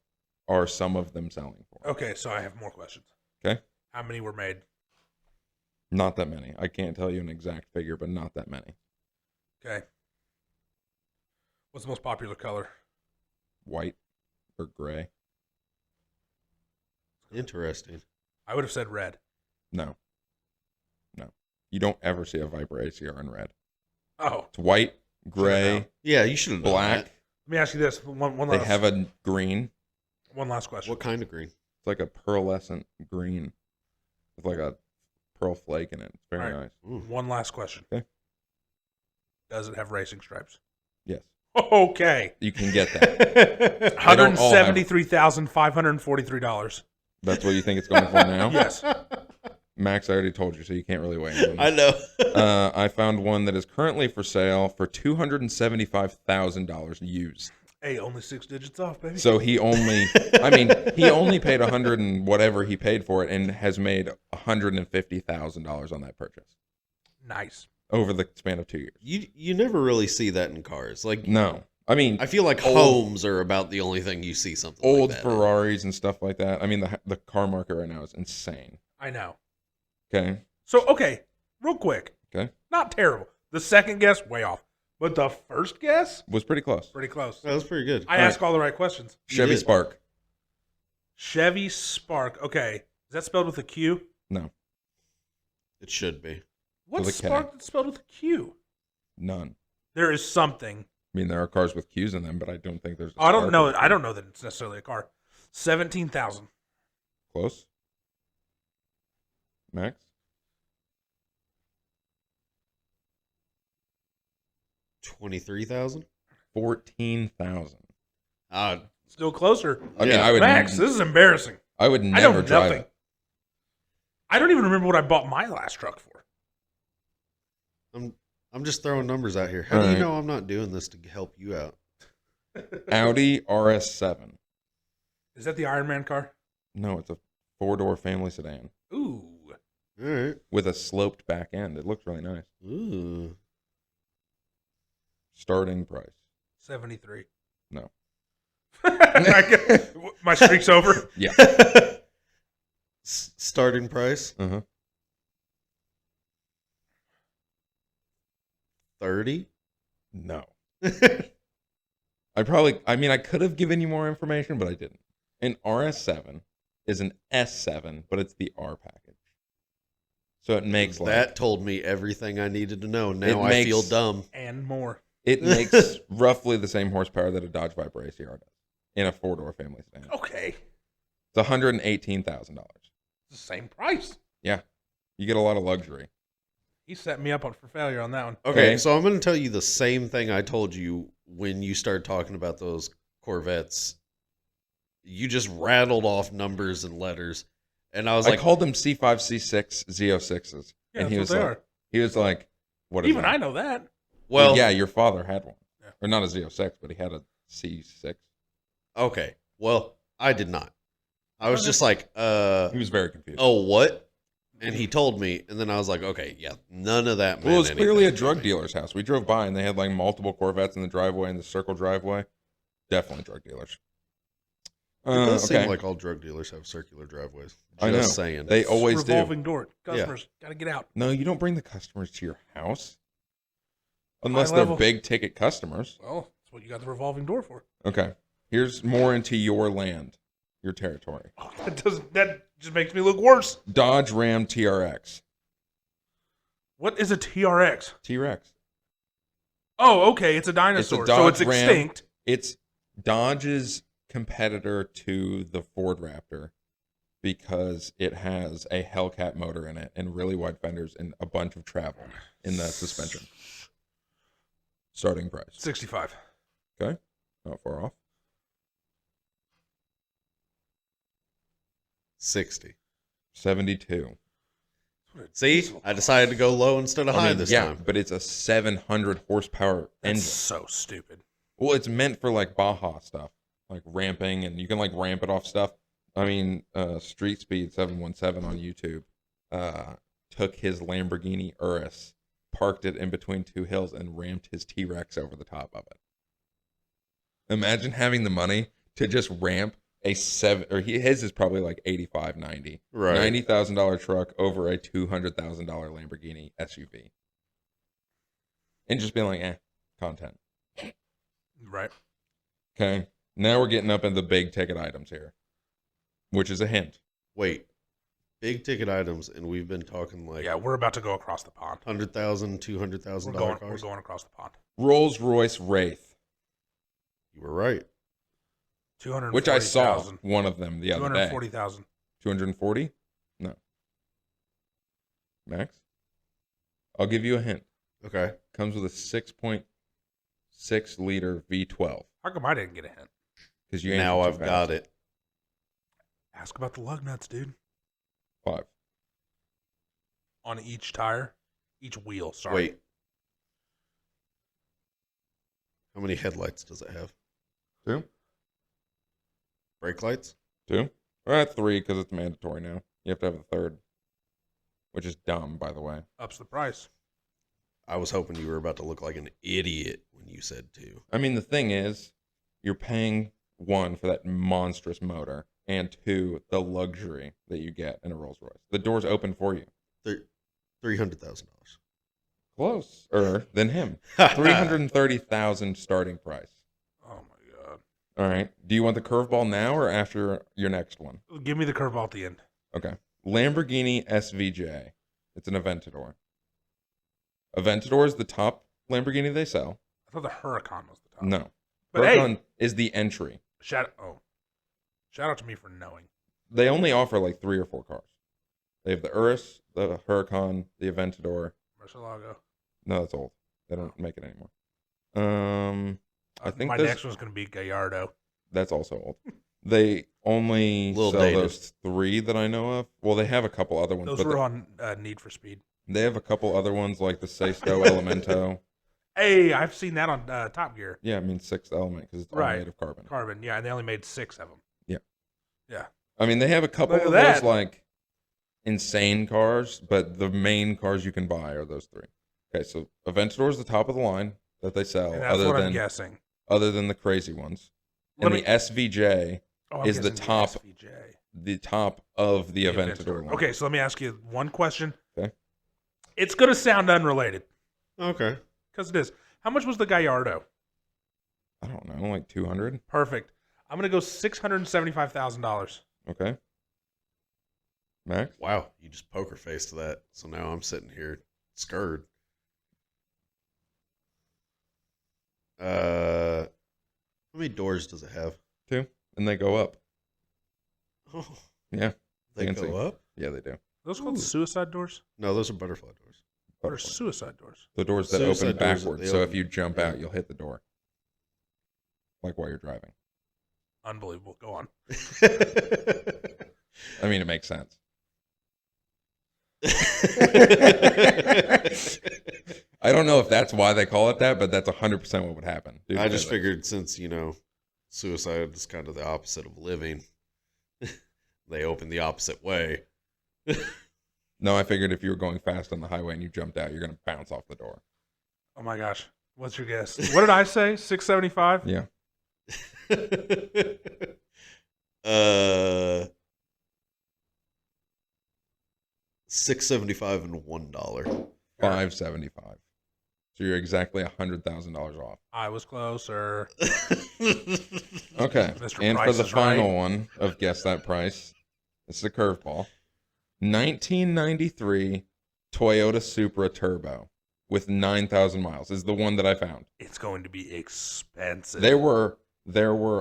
are some of them selling for? Okay, so I have more questions. Okay. How many were made? Not that many. I can't tell you an exact figure, but not that many. Okay. What's the most popular color? White or gray? Interesting. I would have said red. No. No. You don't ever see a Viper Acr in red. Oh. It's white, gray, Yeah, you should have known black. that. Let me ask you this. One They last, have a green. one last question. What kind of green? It's like a pearlescent green with like a pearl flake in it. It's very All right. nice. Ooh. One last question. Okay. Does it have racing stripes? Yes. Okay. You can get that. $173,543. That's what you think it's going for now? Yes. Max, I already told you, so you can't really weigh in. I know. I found one that is currently for sale for $275,000 used. Hey, only 6 digits off, baby. So he only paid 100 and whatever he paid for it, and has made $150,000 on that purchase Nice. over the span of 2 years. You never really see that in cars. Like, No, I mean I feel like old- homes are about the only thing you see something old like that. Ferraris and stuff like that. I mean the car market right now is insane. I know. Okay, So, okay, real quick. okay, Not terrible. The second guess, way off. But the first guess, was pretty close. pretty close. That was pretty good. I asked all the right questions. Chevy did. Spark. Chevy Spark. Okay. Is that spelled with a Q? No, It should be. What's With a K. Spark that's spelled with a Q? none. There is something. I mean, there are cars with Qs in them, but I don't think there's. I don't know. I don't know that it's necessarily a car. 17,000. Close. Max. 23,000. 14,000. Still closer. I mean, Yeah. I would. Max, this is embarrassing. I would I never know drive nothing. it. I don't even remember what I bought my last truck for. I'm just throwing numbers out here. How do you Alright. know I'm not doing this to help you out? Audi RS7. Is that the Iron Man car? No, it's a 4-door family sedan Ooh. All right. with a sloped back end. It looks really nice. Ooh. Starting price. 73. No. My streak's over. Yeah. Starting price Uh huh. 30. No. I could have given you more information, but I didn't. An RS7 is an S7, but it's the R package. So it makes That told me everything I needed to know. Now I makes- feel dumb. And more. it makes roughly the same horsepower that a Dodge Viper ACR does in a 4-door family sedan. Okay. It's $118,000. It's the same price. Yeah, you get a lot of luxury. He set me up for failure on that one. Okay, so I'm going to tell you the same thing I told you when you started talking about those Corvettes. You just rattled off numbers and letters, and I was I like, called them C5, C6, Z06s, Yeah, and he that's was what they like, are. "What is Even that?" I know that. well, yeah, your father had one, Yeah. or not a Z06, but he had a C6. okay. Well, I did not. I was just like, He was very confused. oh, what? And he told me, and then I was like, okay, yeah, none of that. Well, it was meant clearly a anything to drug me. dealer's house. We drove by and they had like multiple Corvettes in the driveway and the circle driveway. Definitely drug dealers. It does Okay. seem like all drug dealers have circular driveways. Just I know. saying. They always do. Revolving door. Customers got to get out. No, you don't bring the customers to your house unless High they're level. big ticket customers. Well, that's what you got the revolving door for. Okay. Here's more into your land, your territory. That just makes me look worse. Dodge Ram TRX. What is a TRX? T-Rex. Oh, okay. It's a dinosaur. So Dodge it's Ram. extinct. It's Dodge's competitor to the Ford Raptor because it has a Hellcat motor in it and really wide fenders and a bunch of travel in the suspension. Starting price. 65. Okay. Not far off. 60. 72. See, I decided to go low instead of high this yeah, time. but it's a 700 horsepower That's engine. so stupid. Well, it's meant for like Baja stuff. like ramping, and you can like ramp it off stuff. I mean, Street Speed 717 on YouTube took his Lamborghini Urus, parked it in between two hills, and ramped his T-Rex over the top of it. Imagine having the money to just ramp a his is probably like 85, 90. Right. $90,000 truck over a $200,000 Lamborghini SUV. And just being like, content. Right. Okay. Now we're getting up into the big ticket items here, which is a hint. Wait. Big ticket items, and we've been talking like Yeah, we're about to go across the pond. $100,000, $200,000 We're cars. going across the pond. Rolls-Royce Wraith, You were right. 240,000. which I saw one of them the other day. 240,000. 240? No. Max? I'll give you a hint. Okay. Comes with a 6.6 liter V12. How come I didn't get a hint? Because you Now I've got it. Ask about the lug nuts, dude. 5. On each tire, each wheel. Sorry. Wait. How many headlights does it have? 2. Brake lights? 2. We're at 3 because it's mandatory now. You have to have a third, which is dumb, by the way. Ups the price. I was hoping you were about to look like an idiot when you said 2. I mean, the thing is, you're paying 1 for that monstrous motor, and 2, the luxury that you get in a Rolls Royce. The door's open for you. $300,000. Closer than him. $330,000 starting price. Oh my god. All right. Do you want the curveball now or after your next one? Give me the curveball at the end. Okay. Lamborghini SVJ. It's an Aventador. Aventador is the top Lamborghini they sell. I thought the Huracan was the top. No. But Huracan is the entry. Shout out to me for knowing. They only offer like 3 or 4 cars. They have the Urus, the Huracan, the Aventador. Murcielago. No, that's old. They don't make it anymore. I think my next one's going to be Gallardo. that's also old. They only Little sell dated. those 3 that I know of. Well, they have a couple other ones. Those but were on Need for Speed. they have a couple other ones like the Sesto Elemento. Hey, I've seen that on Top Gear. Yeah, I mean 6th Element because it's all Right. made of carbon. Carbon, yeah, and they only made 6 of them. Yeah. Yeah. I mean, they have a couple Look of at those that. like insane cars, but the main cars you can buy are those 3. Okay, so Aventador is the top of the line that they sell, And that's other what I'm than guessing. other than the crazy ones. Let And me- the SVJ, I'm is the guessing top- SVJ. the top of the Aventador line. Okay, so let me ask you one question. Okay. It's going to sound unrelated, Okay. because it is. How much was the Gallardo? I don't know, like 200. Perfect. I'm going to go $675,000. Okay. Max? Wow. You just poker faced that. So now I'm sitting here scared. How many doors does it have? 2. And they go up. Oh, Yeah. they Fancy. go up? Yeah, they do. Those called Ooh. suicide doors? No, those are butterfly doors. What are Butterfly. suicide doors? The doors that Suicide open doors, backwards. they So if open- you jump yeah. out, you'll hit the door. Like while you're driving. Unbelievable. Go on. I mean, it makes sense. I don't know if that's why they call it that, but that's 100% what would happen. Dude, I just physics. figured since, suicide is kind of the opposite of living, they open the opposite way. No, I figured if you were going fast on the highway and you jumped out, you're going to bounce off the door. Oh my gosh. What's your guess? What did I say? 675? Yeah. 675 and $1. 575. So you're exactly $100,000 off. I was closer. Okay. Mr. And Price for the is final right. one of Guess That Price, this is a curveball. 1993 Toyota Supra Turbo with 9,000 miles is the one that I found. It's going to be expensive. There were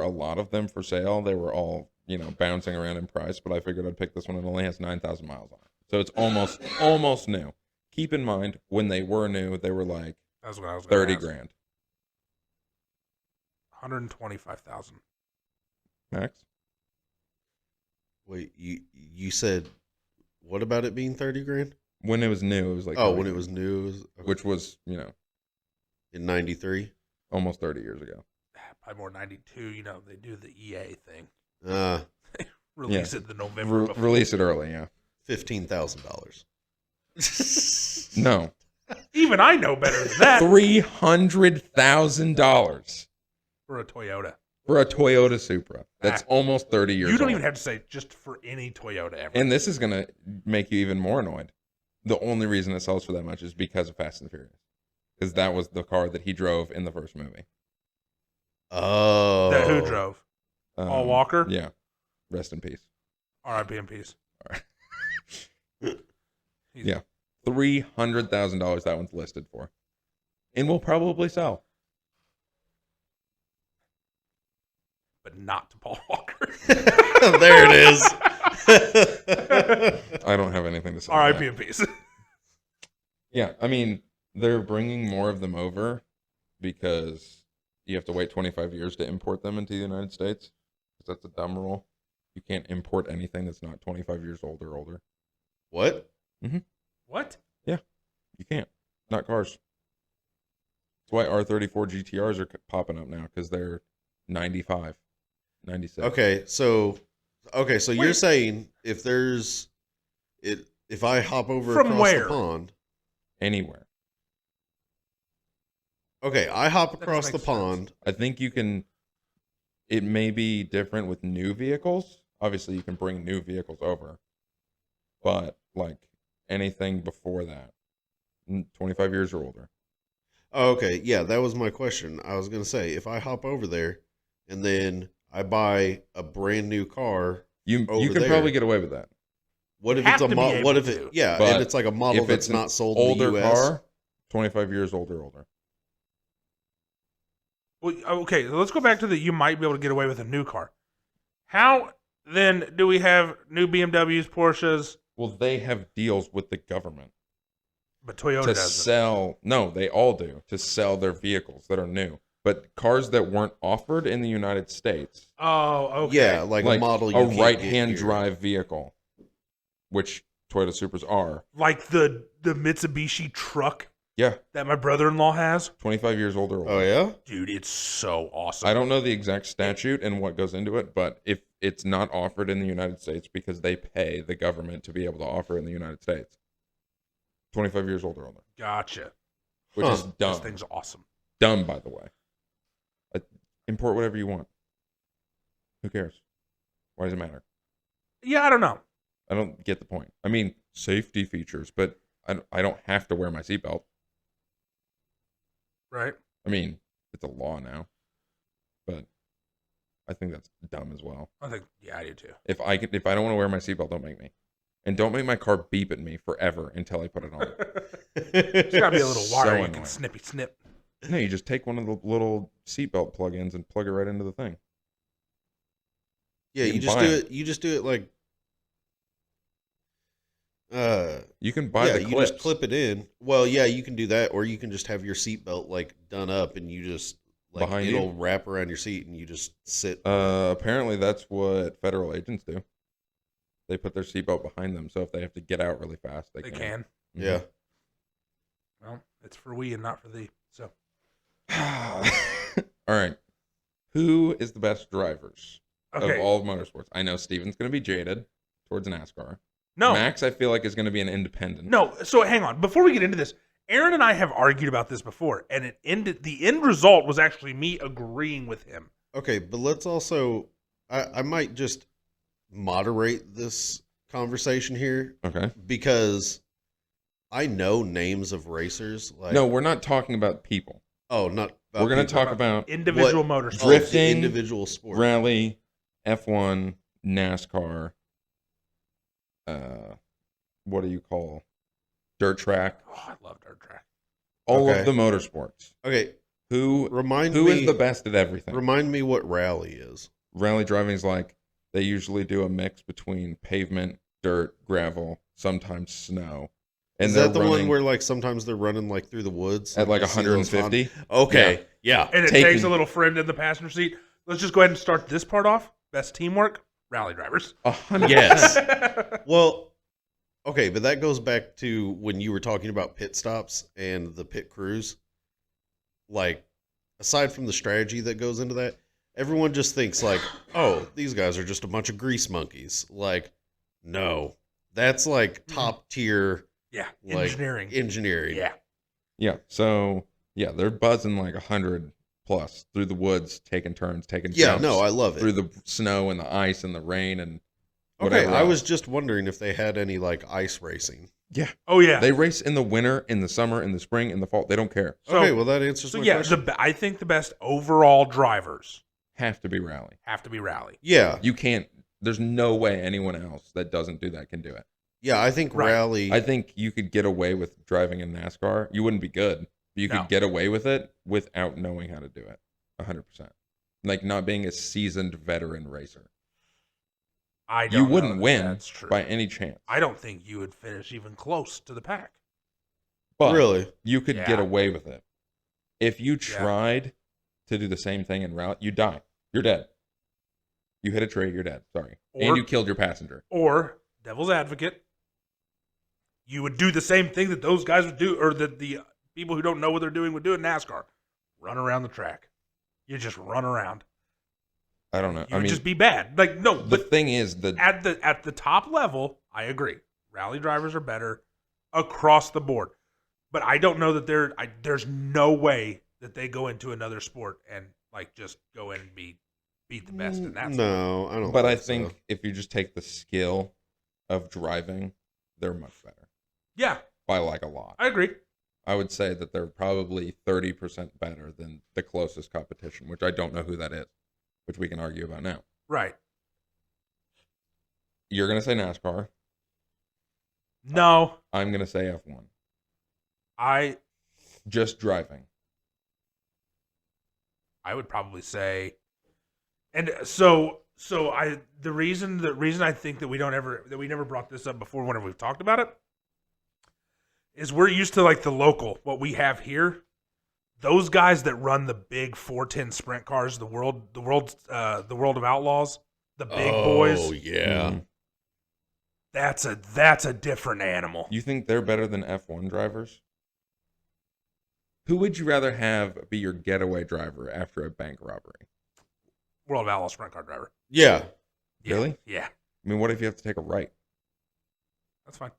a lot of them for sale. They were all, bouncing around in price, but I figured I'd pick this one. It only has 9,000 miles on it. So it's almost new. Keep in mind, when they were new, they were like That's what I was gonna 30 ask. grand. 125,000. Max? Wait, you said, what about it being 30 grand? When it was new, it was like Oh, 30 when it grand, was new, it was, okay. which was, In 93? almost 30 years ago. probably more 92. You know, they do the EA thing. $15,000. It the November before. Release it early, yeah. No. Even I know better than that. $300,000 For a Toyota. for a Toyota Supra. That's almost 30 years old. You don't even have to say just for any Toyota ever. And this is going to make you even more annoyed. The only reason it sells for that much is because of Fast and Furious. Because that was the car that he drove in the first movie. Oh. That who drove? Paul Walker? Yeah. Rest in peace. R.I.P. in peace. All right. Yeah. $300,000 that one's listed for. And will probably sell. But not to Paul Walker. There it is. I don't have anything to say. R.I.P. in peace. Yeah, I mean, they're bringing more of them over because you have to wait 25 years to import them into the United States. Because that's a dumb rule. You can't import anything that's not 25 years old or older. What? What? Yeah, you can't. Not cars. That's why R34 GTRs are popping up now, because they're 95, 96. Okay, so you're Wait. saying if I hop over From across where? the pond. Anywhere. Okay, I hop That across doesn't the make sense. pond. I think you can. It may be different with new vehicles. Obviously, you can bring new vehicles over, but like anything before that, 25 years or older. Oh, okay, yeah, that was my question. I was gonna say if I hop over there and then I buy a brand new car, You Over can there. probably get away with that. what if have it's a to be model? What able if it? to. Yeah, But and it's like a model If that's it's an not sold older in the U.S. car, 25 years old or older. Well, okay, let's go back to the you might be able to get away with a new car. How then do we have new BMWs, Porsches, Well, they have deals with the government but Toyota to doesn't? sell. No, they all do, to sell their vehicles that are new. But cars that weren't offered in the United States, Oh, okay. Yeah, like a model you a can't right-hand get here. drive vehicle, which Toyota Supras are. Like the Mitsubishi truck Yeah, that my brother-in-law has. 25 years old or older. Oh yeah. Dude, it's so awesome. I don't know the exact statute and what goes into it, but if it's not offered in the United States because they pay the government to be able to offer it in the United States, 25 years old or older, Gotcha. which is Huh. dumb. This thing's awesome. Dumb, by the way. Import whatever you want. Who cares? Why does it matter? Yeah, I don't know. I don't get the point. I mean, safety features, but I don't have to wear my seatbelt. Right? I mean, it's a law now, but I think that's dumb as well. I think, yeah, I do too. If I don't want to wear my seatbelt, don't make me, and don't make my car beep at me forever until I put it on. There's got to be a little So wire you annoying. can snippy snip. No, you just take one of the little seatbelt plug-ins and plug it right into the thing. Yeah, You you can just buy do 'em. it. You just do it like. You can buy Yeah, the you clips. just clip it in. Well, yeah, you can do that, or you can just have your seatbelt like done up, and you just like Behind it'll you? wrap around your seat, and you just sit. Apparently, that's what federal agents do. They put their seatbelt behind them, so if they have to get out really fast, they They can. can. Mhm. Yeah. Well, it's for we and not for thee. So All right. Who is the best drivers okay. of all of motorsports? I know Steven's going to be jaded towards NASCAR. No. Max, I feel like, is going to be an independent. No, so hang on. Before we get into this, Aaron and I have argued about this before, and the end result was actually me agreeing with him. Okay, but let's also. I might just moderate this conversation here Okay. because I know names of racers. Like No, we're not talking about people. oh, not. We're going to people. talk about Individual What- motorsports. Oh, Drifting, the individual sport. rally, F1, NASCAR. What do you call dirt track? Oh, I love dirt track. All Okay. of the motorsports. Okay, Who remind who me. is the best at everything? Remind me what rally is. Rally driving is like they usually do a mix between pavement, dirt, gravel, sometimes snow. And Is they're that the one running where like sometimes they're running like through the woods at like you see those 150? Okay, yeah. And it Taking- takes a little friend in the passenger seat. Let's just go ahead and start this part off. Best teamwork, rally drivers. 100. Yes. Well, okay, but that goes back to when you were talking about pit stops and the pit crews. Like, aside from the strategy that goes into that, everyone just thinks like, oh, these guys are just a bunch of grease monkeys. Like, no, that's like top tier. Yeah, Like, engineering. Yeah. Yeah. So yeah, they're buzzing like 100 plus through the woods, taking turns, taking jumps. No, I love it. Through the snow and the ice and the rain and Okay, whatever I else. was just wondering if they had any like ice racing. Yeah. Oh yeah. They race in the winter, in the summer, in the spring, in the fall. They don't care. So- Okay, well that answers So my yeah, question. I think the best overall drivers Have to be rally. have to be Rally. Yeah, You can't. There's no way anyone else that doesn't do that can do it. yeah, I think Right. rally. I think you could get away with driving in NASCAR. You wouldn't be good. But you No. could get away with it without knowing how to do it. 100%. Like not being a seasoned veteran racer. I don't You know wouldn't that win That's true. by any chance. I don't think you would finish even close to the pack. But really? you could Yeah. get away with it. If you tried to do the same thing in rally, you die. You're dead. You hit a tree, you're dead. Sorry. Or- And you killed your passenger. Or devil's advocate, you would do the same thing that those guys would do, or that the people who don't know what they're doing would do in NASCAR. Run around the track. You just run around. I don't know. You would just be bad. Like no, the but thing is that at the top level, I agree. Rally drivers are better across the board. But I don't know that there's no way that they go into another sport and like just go in and beat the best in that sport. No, I don't. But I so. think if you just take the skill of driving, they're much better Yeah, by like a lot. I agree. I would say that they're probably 30% better than the closest competition, which I don't know who that is, which we can argue about now. Right. You're going to say NASCAR. No, I'm going to say F1. I Just driving. would probably say, and so the reason I think that we never brought this up before whenever we've talked about it is we're used to like the local what we have here. Those guys that run the big 410 sprint cars, the world of outlaws, the big boys. Oh yeah. Mhm. That's a different animal. You think they're better than F1 drivers? Who would you rather have be your getaway driver after a bank robbery? World of Outlaws sprint car driver. Yeah. Yeah, Really? Yeah, I mean, what if you have to take a right? that's fine.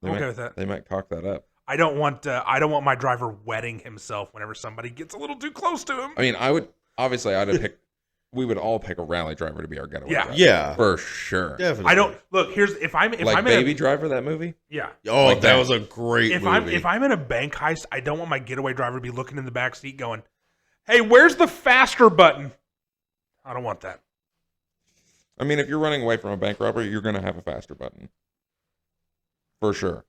They I'm okay might, with that. They might cock that up. I don't want my driver wetting himself whenever somebody gets a little too close to him. I mean, I'd pick. We would all pick a rally driver to be our getaway Yeah. driver. Yeah. For sure. Definitely. I don't look. Here's if I'm Like in Baby a, Driver, that movie? yeah. Oh, Like that that. was a great movie. If I'm in a bank heist, I don't want my getaway driver to be looking in the back seat going, "Hey, where's the faster button?" I don't want that. I mean, if you're running away from a bank robbery, you're going to have a faster button. For sure.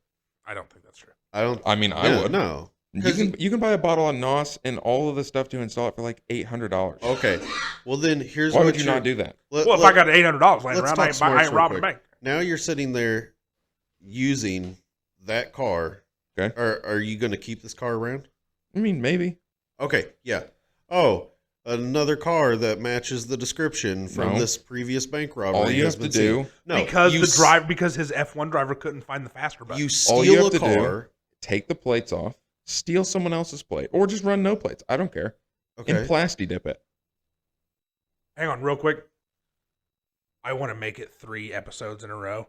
I don't think that's true. I don't. I mean, I Yeah, would. No. You can buy a bottle of NOS and all of the stuff to install it for like $800. Okay. Well, then here's Why what would you not do that? Well, if I got $800 laying let's around, I talk ain't, smarts I ain't real robbing a quick. bank. Now you're sitting there using that car. Okay. Are you going to keep this car around? I mean, maybe. Okay. Yeah. Oh, another car that matches the description from No. this previous bank robbery. All you has have to been seen. do, No, because you because his F1 driver couldn't find the faster button. you all you steal have a to do, car. take the plates off, steal someone else's plate, or just run no plates. I don't care. Okay. And plasti dip it. Hang on, real quick. I want to make it 3 episodes in a row.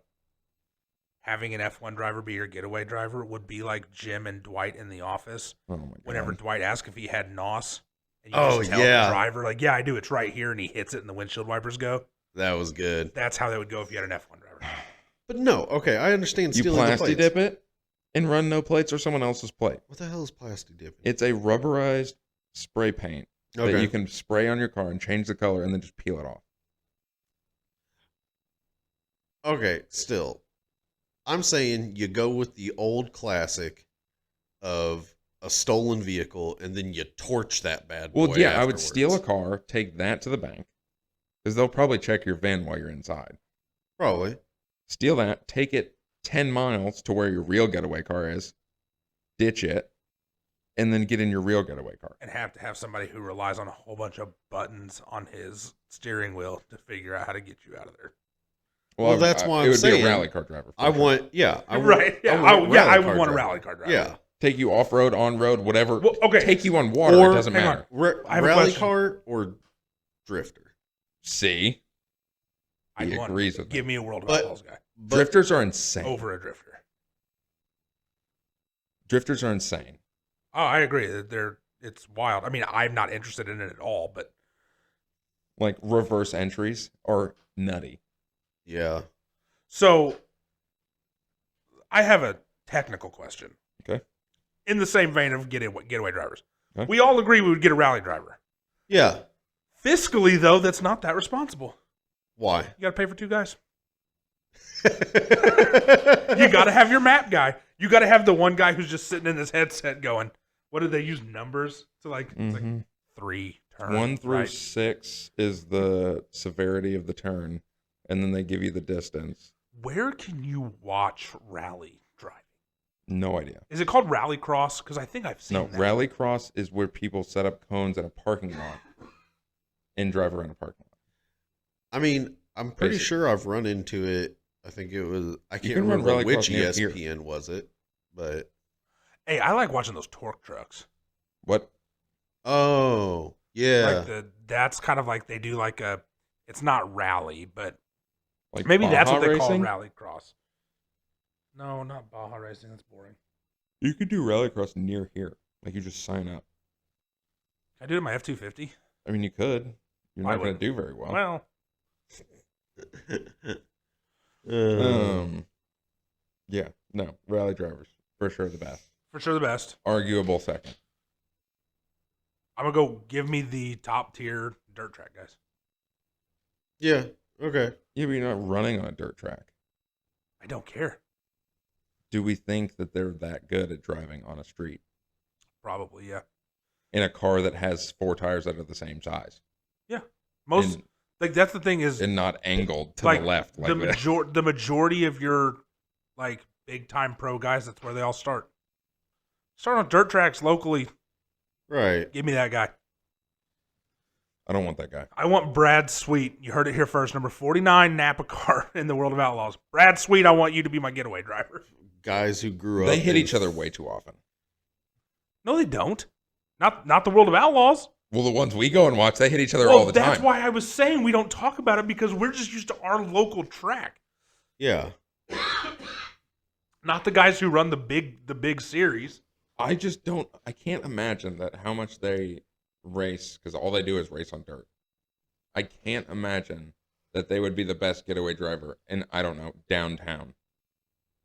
Having an F1 driver be your getaway driver would be like Jim and Dwight in The Office. Oh my god. Whenever Dwight asks if he had NOS, and Oh, just tell yeah. the driver, like, yeah, I do, it's right here, and he hits it and the windshield wipers go. That was good. That's how that would go if you had an F1 driver. But no. Okay. I understand You stealing the plasti plates. dip it and run no plates or someone else's plate. What the hell is plastic dipping? It's a rubberized spray paint Okay. that you can spray on your car and change the color and then just peel it off. Okay, still. I'm saying you go with the old classic of a stolen vehicle and then you torch that bad boy. Well, yeah, I would afterwards. steal a car, take that to the bank, because they'll probably check your VIN while you're inside. Probably. Steal that, take it 10 miles to where your real getaway car is, ditch it, and then get in your real getaway car. And have to have somebody who relies on a whole bunch of buttons on his steering wheel to figure out how to get you out of there. Well, that's why it I'm would saying be a rally car driver. for I sure. want, yeah. Right. Yeah, I I would want a driver. rally car driver. Yeah. take you off road, on road, whatever. Well, okay. Take you on water. Or- It doesn't hang on. matter. I have a Rally question. car or drifter? See, he I'd agrees with give me. me a World of But- Outlaws guy But Drifters are insane. over a drifter. Drifters are insane. Oh, I agree. It's wild. I mean, I'm not interested in it at all, but Like reverse entries are nutty. yeah. so I have a technical question. Okay. In the same vein of getaway drivers. Okay. We all agree we would get a rally driver. Yeah. Fiscally, though, that's not that responsible. Why? You got to pay for 2 guys. You got to have your map guy. You got to have the one guy who's just sitting in his headset going, what did they use numbers to like? It's like 3 turns. 1 through right? 6 is the severity of the turn, and then they give you the distance. Where can you watch rally driving? No idea. Is it called Rallycross? Because I think I've seen No, that. Rallycross is where people set up cones in a parking lot and drive around a parking lot. I mean, I'm pretty Basic. sure I've run into it. I think it was. I can't can run remember Rallycross which near here. ESPN was it, but Hey, I like watching those torque trucks. What? oh yeah, Like that's kind of like they do like a. It's not rally, but Like maybe that's what Baja they call racing? Rallycross. No, not Baja racing. That's boring. You could do Rallycross near here. Like you just sign up. I do it in my F-250. I mean, you could. You're I not going wouldn't. to do very well. Well, Yeah, no, rally drivers for sure the best. for sure the best. Arguable second. I'm gonna go. Give me the top tier dirt track guys. yeah. Okay. Yeah, but you're not running on a dirt track. I don't care. Do we think that they're that good at driving on a street Probably, yeah. in a car that has 4 tires that are the same size Most And- like that's the thing is and not angled to like the left like that? the majority of your like big time pro guys. That's where they all start. Start on dirt tracks locally. Right. Give me that guy. I don't want that guy. I want Brad Sweet. You heard it here first. Number 49 Napa car in the World of Outlaws. Brad Sweet, I want you to be my getaway driver. Guys who grew up. They hit in- each other way too often. No, they don't. Not the World of Outlaws. Well, the ones we go and watch, they hit each other Well, all the that's time. why I was saying we don't talk about it because we're just used to our local track. Yeah. Not the guys who run the big series. I just don't. I can't imagine that how much they race because all they do is race on dirt. I can't imagine that they would be the best getaway driver in, I don't know, downtown.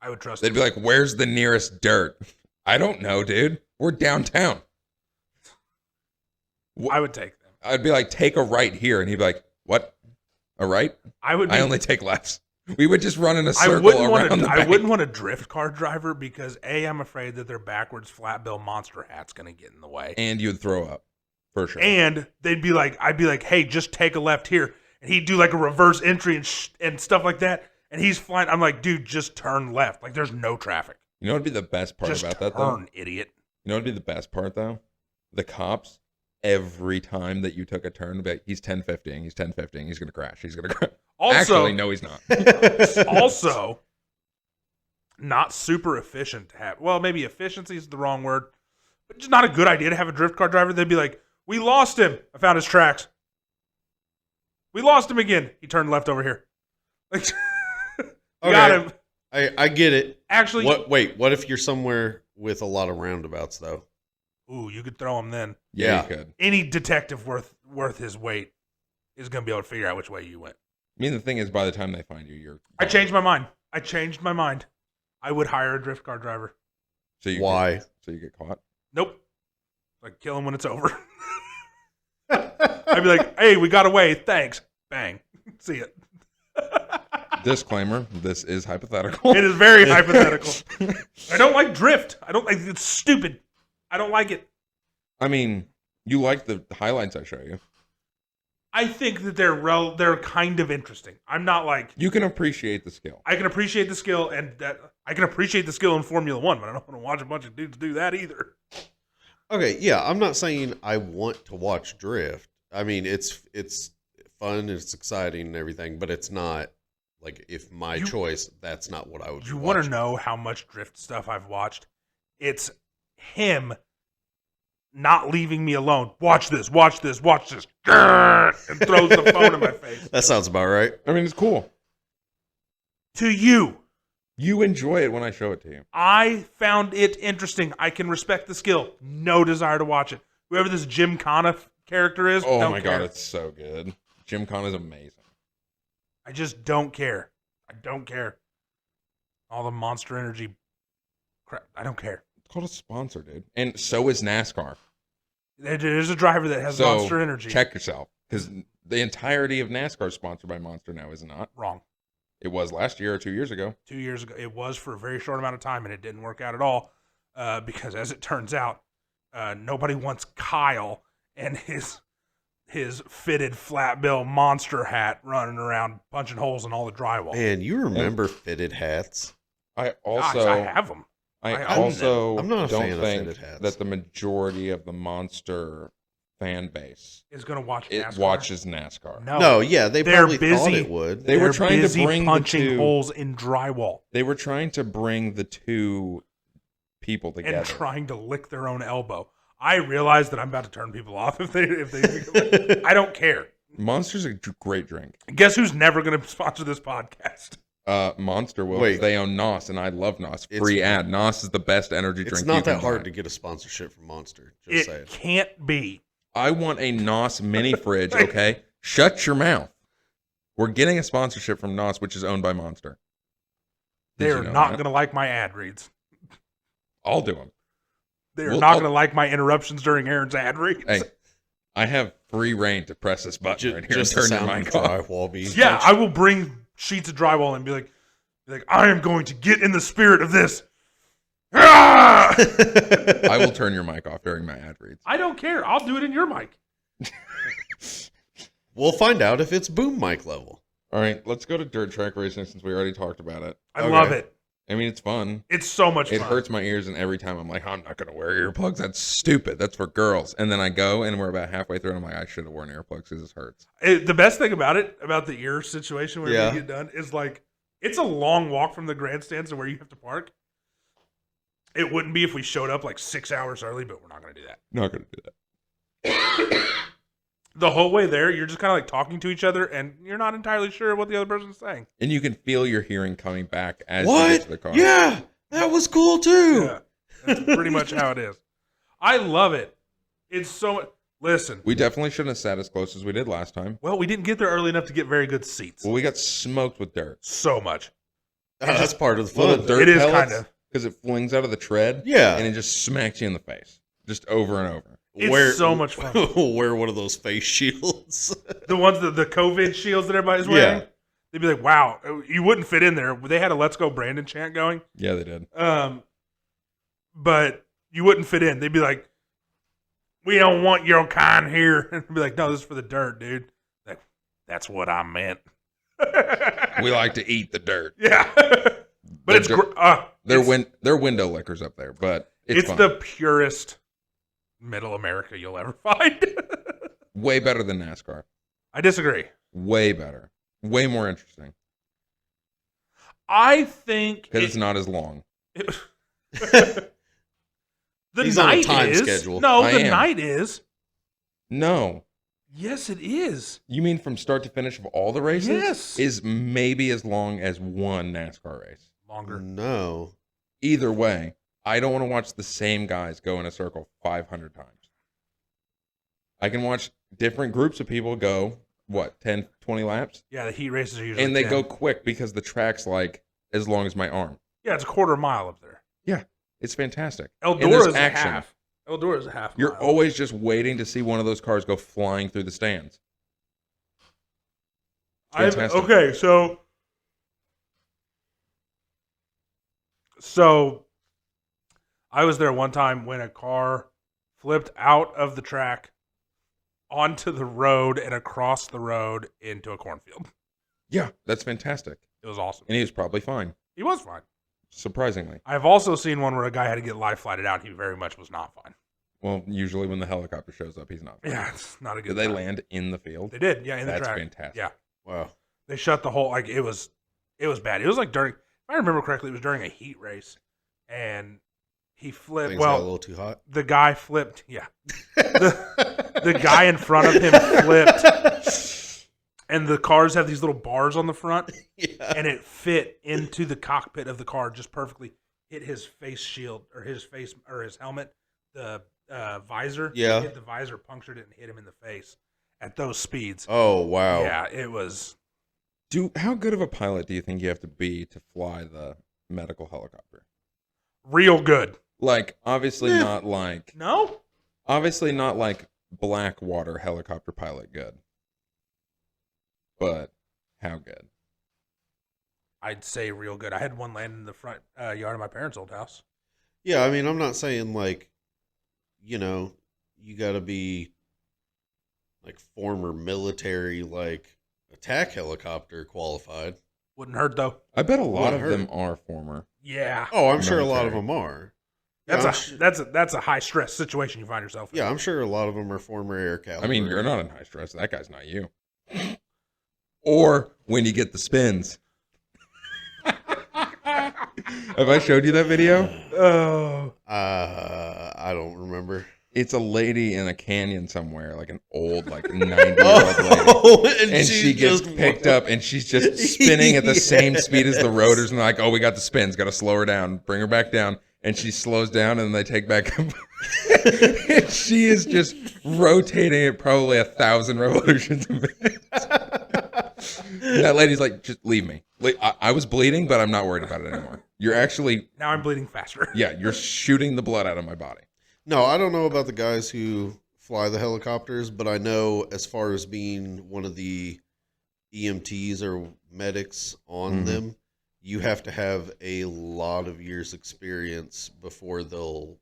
I would trust They'd him. be like, "Where's the nearest dirt?" I don't know, dude. We're downtown. I would take them. I'd be like, "Take a right here," and he'd be like, "What? A right? I would. I only take lefts." We would just run in a I circle wouldn't around want the to. I bank. wouldn't want a drift car driver because I'm afraid that their backwards flat bill monster hat's going to get in the way, And you'd throw up for sure. and they'd be like, I'd be like, hey, just take a left here, and he'd do like a reverse entry and stuff like that, and he's flying. I'm like, dude, just turn left. Like, there's no traffic. You know what'd be the best part Just about that though? turn, idiot. You know what'd be the best part though? The cops, every time that you took a turn, would be like, he's 1050ing, he's 1050ing, he's gonna crash, he's gonna crash. Also, Actually, no, he's not. also, not super efficient to have. Well, maybe efficiency is the wrong word, but just not a good idea to have a drift car driver. They'd be like, we lost him. I found his tracks. We lost him again. He turned left over here. Like, got him. I get it. Actually, What if you're somewhere with a lot of roundabouts though? ooh, you could throw him then. Yeah, Yeah. you could. Any detective worth his weight is going to be able to figure out which way you went. I mean, the thing is, by the time they find you, you're. I changed my mind. I would hire a drift car driver. So you Why? so you get caught. Nope. Like, kill him when it's over. I'd be like, hey, we got away. Thanks. Bang. See it. Disclaimer: this is hypothetical. It is very hypothetical. I don't like drift. I don't like it's stupid. I don't like it. I mean, you like the highlights I show you. I think that they're kind of interesting. I'm not like You can appreciate the skill. I can appreciate the skill and that I can appreciate the skill in Formula 1, but I don't want to watch a bunch of dudes do that either. Okay, yeah, I'm not saying I want to watch drift. I mean, it's fun, it's exciting and everything, but it's not like if my choice, that's not what I would. You want to know how much drift stuff I've watched? It's him not leaving me alone. Watch this, watch this, watch this. And throws the phone in my face. That sounds about right. I mean, it's cool. To you. You enjoy it when I show it to you. I found it interesting. I can respect the skill. No desire to watch it. Whoever this Jim Connor character is, Oh don't my care. God, it's so good. Jim Conn is amazing. I just don't care. I don't care. All the Monster Energy crap. I don't care. It's called a sponsor, dude. And so is NASCAR. There's a driver that has So Monster Energy. check yourself. Because the entirety of NASCAR is sponsored by Monster now, is it not? Wrong. It was last year or 2 years ago. 2 years ago. It was for a very short amount of time, and it didn't work out at all because, as it turns out, nobody wants Kyle and his fitted flat bill monster hat running around punching holes in all the drywall. Man, you remember fitted hats? I Gosh, also I have them. I I own also them. I'm not a don't fan of think fitted hats. that the majority of the Monster fan base Is going to watch NASCAR. watches NASCAR. No, yeah, they They're probably busy. thought it would. They were They're trying to busy bring the punching two- holes in drywall They were trying to bring the two people together. and trying to lick their own elbow. I realize that I'm about to turn people off if they I don't care. Monster's a great drink. Guess who's never going to sponsor this podcast? Monster will. Wait. They own NOS, and I love NOS. Free ad. NOS is the best energy drink. It's you not can that hard buy. to get a sponsorship from Monster. Just saying. It can't be. I want a NOS mini fridge, okay? Shut your mouth. We're getting a sponsorship from NOS, which is owned by Monster. Did They're you know not that? going to like my ad reads. I'll do them. They're Well, not I'll- going to like my interruptions during Aaron's ad reads. Hey, I have free reign to press this button right here and Just the turn your sound of mic off. drywall being Yeah, punched. I will bring sheets of drywall and be like, I am going to get in the spirit of this. Ah! I will turn your mic off during my ad reads. I don't care. I'll do it in your mic. We'll find out if it's boom mic level. All right, let's go to dirt track racing since we already talked about it. I Okay. love it. I mean, it's fun. It's so much It fun. hurts my ears, and every time I'm like, I'm not going to wear earplugs. That's stupid. That's for girls. And then I go, and we're about halfway through, and I'm like, I should have worn earplugs because this hurts. The best thing about it, about the ear situation where Yeah. we get done, is like, it's a long walk from the grandstands to where you have to park. It wouldn't be if we showed up like 6 hours early, but we're not going to do that. Not going to do that. The whole way there, you're just kind of like talking to each other, and you're not entirely sure what the other person's saying. And you can feel your hearing coming back as you get to the What? car. Yeah, that was cool too. Yeah, that's pretty much how it is. I love it. It's so much. Listen, We definitely shouldn't have sat as close as we did last time. well, we didn't get there early enough to get very good seats. Well, we got smoked with dirt. So much. That's part of the Little fun. dirt It is pellets, kind of. because it flings out of the tread. Yeah. And it just smacks you in the face. Just over and over. It's so much fun. Wear one of those face shields. The ones that the COVID shields that everybody's wearing. Yeah. They'd be like, "Wow, you wouldn't fit in there." They had a "Let's Go Brandon" chant going, Yeah, they did. but you wouldn't fit in. They'd be like, "We don't want your kind here," and I'd be like, "No, this is for the dirt, dude." Like, that's what I meant. We like to eat the dirt. Yeah, but The it's dirt- They're window lickers up there, but it's fun. the purest middle America you'll ever find. Way better than NASCAR. I disagree. Way better. Way more interesting. I think Because it's not as long. the He's on a night time is schedule. no, I the am. night is. No. Yes, it is. You mean from start to finish of all the races? Yes. Is maybe as long as one NASCAR race. Longer. No. Either way, I don't want to watch the same guys go in a circle 500 times. I can watch different groups of people go, 10, 20 laps? Yeah, the heat races are usually And they 10. go quick because the track's like as long as my arm. Yeah, it's a quarter mile up there. Yeah, it's fantastic. And there's Eldora's a action. half. Eldora's a half. You're mile. always just waiting to see one of those cars go flying through the stands. Fantastic. Okay, so I was there one time when a car flipped out of the track onto the road and across the road into a cornfield. Yeah, that's fantastic. It was awesome. And he was probably fine, He was fine. surprisingly. I've also seen one where a guy had to get live flighted out. He very much was not fine. Well, usually when the helicopter shows up, he's not fine. Yeah, it's not a good Did they time. land in the field? They did, yeah, in the That's track. fantastic. Yeah. Wow. They shut the whole, like, it was bad. It was like during, if I remember correctly, it was during a heat race. And He flipped. Things got a Well, little too hot. the guy flipped. Yeah. The guy in front of him flipped. And the cars have these little bars on the front. Yeah. And it fit into the cockpit of the car just perfectly. Hit his face shield or his helmet, the visor. Yeah. Hit the visor, punctured it, and hit him in the face at those speeds. Oh, wow. Yeah, it was. How good of a pilot do you think you have to be to fly the medical helicopter? Real good. Like, obviously not like Blackwater helicopter pilot good. But how good? I'd say real good. I had one land in the front yard of my parents' old house. Yeah, I mean, I'm not saying like, you got to be like former military, like attack helicopter qualified. Wouldn't hurt though. I bet a lot Wouldn't of them hurt. are former. Yeah, Oh, I'm sure a lot of Military. them are. that's a high stress situation you find yourself in. Yeah, I'm sure a lot of them are former air caliber. I mean, you're not in high stress. That guy's not you. Or when you get the spins. Have I showed you that video? Oh, I don't remember. It's a lady in a canyon somewhere, like an old, like 90-year-old lady. Oh, And she gets picked up and she's just spinning at the same speed as the rotors. And they're like, oh, we got the spins. Got to slow her down. Bring her back down. And she slows down and they take back up. And she is just rotating at probably 1,000 revolutions a minute. And that lady's like, just leave me. I was bleeding, but I'm not worried about it anymore. You're actually, now I'm bleeding faster. yeah, you're shooting the blood out of my body. No, I don't know about the guys who fly the helicopters, but I know as far as being one of the EMTs or medics on Mhm. them, you have to have a lot of years experience before they'll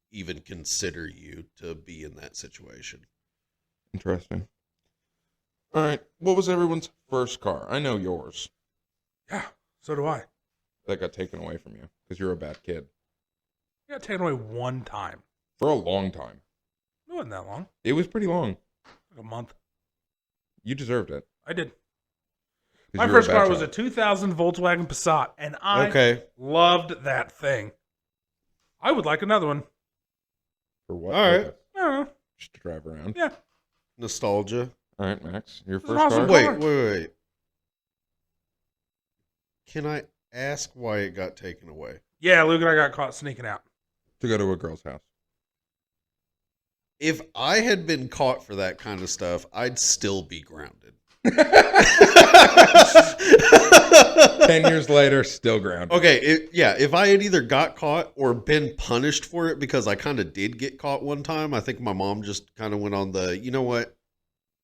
even consider you to be in that situation. Interesting. All right. What was everyone's first car? I know yours. Yeah, so do I. That got taken away from you because you're a bad kid. I got taken away one time. For a long time. It wasn't that long. It was pretty long. Like a month. You deserved it. I did. 'Cause My you were first bad car was a child. 2000 Volkswagen Passat, and I Okay. loved that thing. I would like another one. For what? All right. purpose? I don't know. Just to drive around. Yeah. Nostalgia. All right, Max. Your It's first an awesome car? car. Wait. Can I ask why it got taken away? Yeah, Luke and I got caught sneaking out. To go to a girl's house. If I had been caught for that kind of stuff, I'd still be grounded. 10 years later, still grounded. Okay, if I had either got caught or been punished for it, because I kind of did get caught one time, I think my mom just kind of went on the, you know what,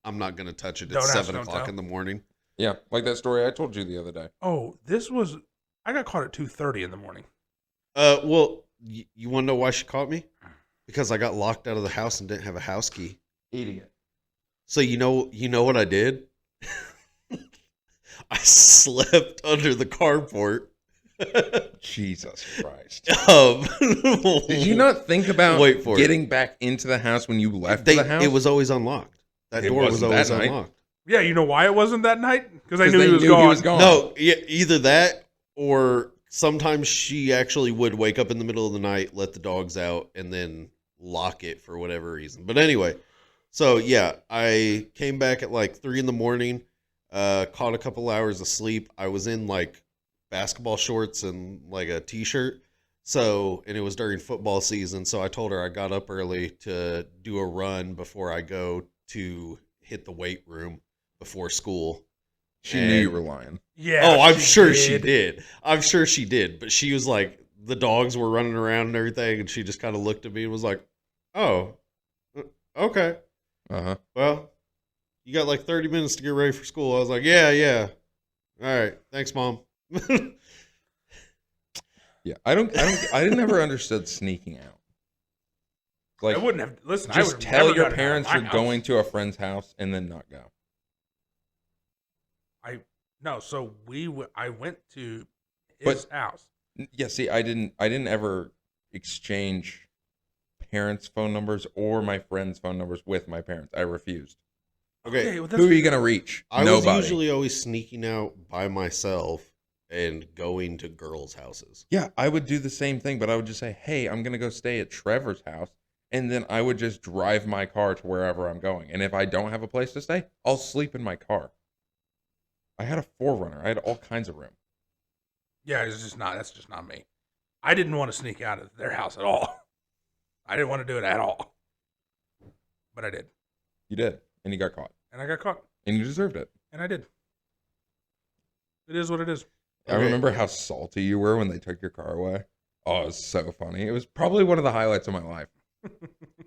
I'm not going to touch it at Don't ask, 7 don't o'clock tell. in the morning. Yeah, like that story I told you the other day. Oh, I got caught at 2:30 in the morning. Well, you want to know why she caught me? Because I got locked out of the house and didn't have a house key. Idiot. So you know what I did? I slept under the carport. Jesus Christ. Did Did you not think about Wait for it. getting back into the house when you left the house? It was always unlocked. That It door was wasn't always that night. unlocked. Yeah, you know why it wasn't that night? Because I 'Cause knew they he was knew gone. he was gone. No, yeah, either that or sometimes she actually would wake up in the middle of the night, let the dogs out, and then lock it for whatever reason. But anyway, so yeah, I came back at like 3 a.m, caught a couple hours of sleep. I was in like basketball shorts and like a t-shirt. So, and it was during football season. So I told her I got up early to do a run before I go to hit the weight room before school. She knew you were lying. Yeah. Oh, I'm sure she did. I'm sure she did. But she was like, the dogs were running around and everything, and she just kind of looked at me and was like, "Oh, okay. Uh-huh. Well, you got like 30 minutes to get ready for school." I was like, "Yeah. All right, thanks, Mom." Yeah. I never understood sneaking out. Like, I wouldn't have. Listen, I just would tell never your done it out of parents my you're house. going to a friend's house and then not go. No, so I went to But- his house. Yeah, see, I didn't ever exchange parents' phone numbers or my friends' phone numbers with my parents. I refused. Okay, well, that's- Who are you gonna reach? I Nobody. was usually always sneaking out by myself and going to girls' houses. Yeah, I would do the same thing, but I would just say, hey, I'm going to go stay at Trevor's house. And then I would just drive my car to wherever I'm going. And if I don't have a place to stay, I'll sleep in my car. I had a 4Runner. I had all kinds of room. Yeah, that's just not me. I didn't want to sneak out of their house at all. I didn't want to do it at all. But I did. You did. And you got caught. And I got caught. And you deserved it. And I did. It is what it is. I remember how salty you were when they took your car away. Oh, it was so funny. It was probably one of the highlights of my life.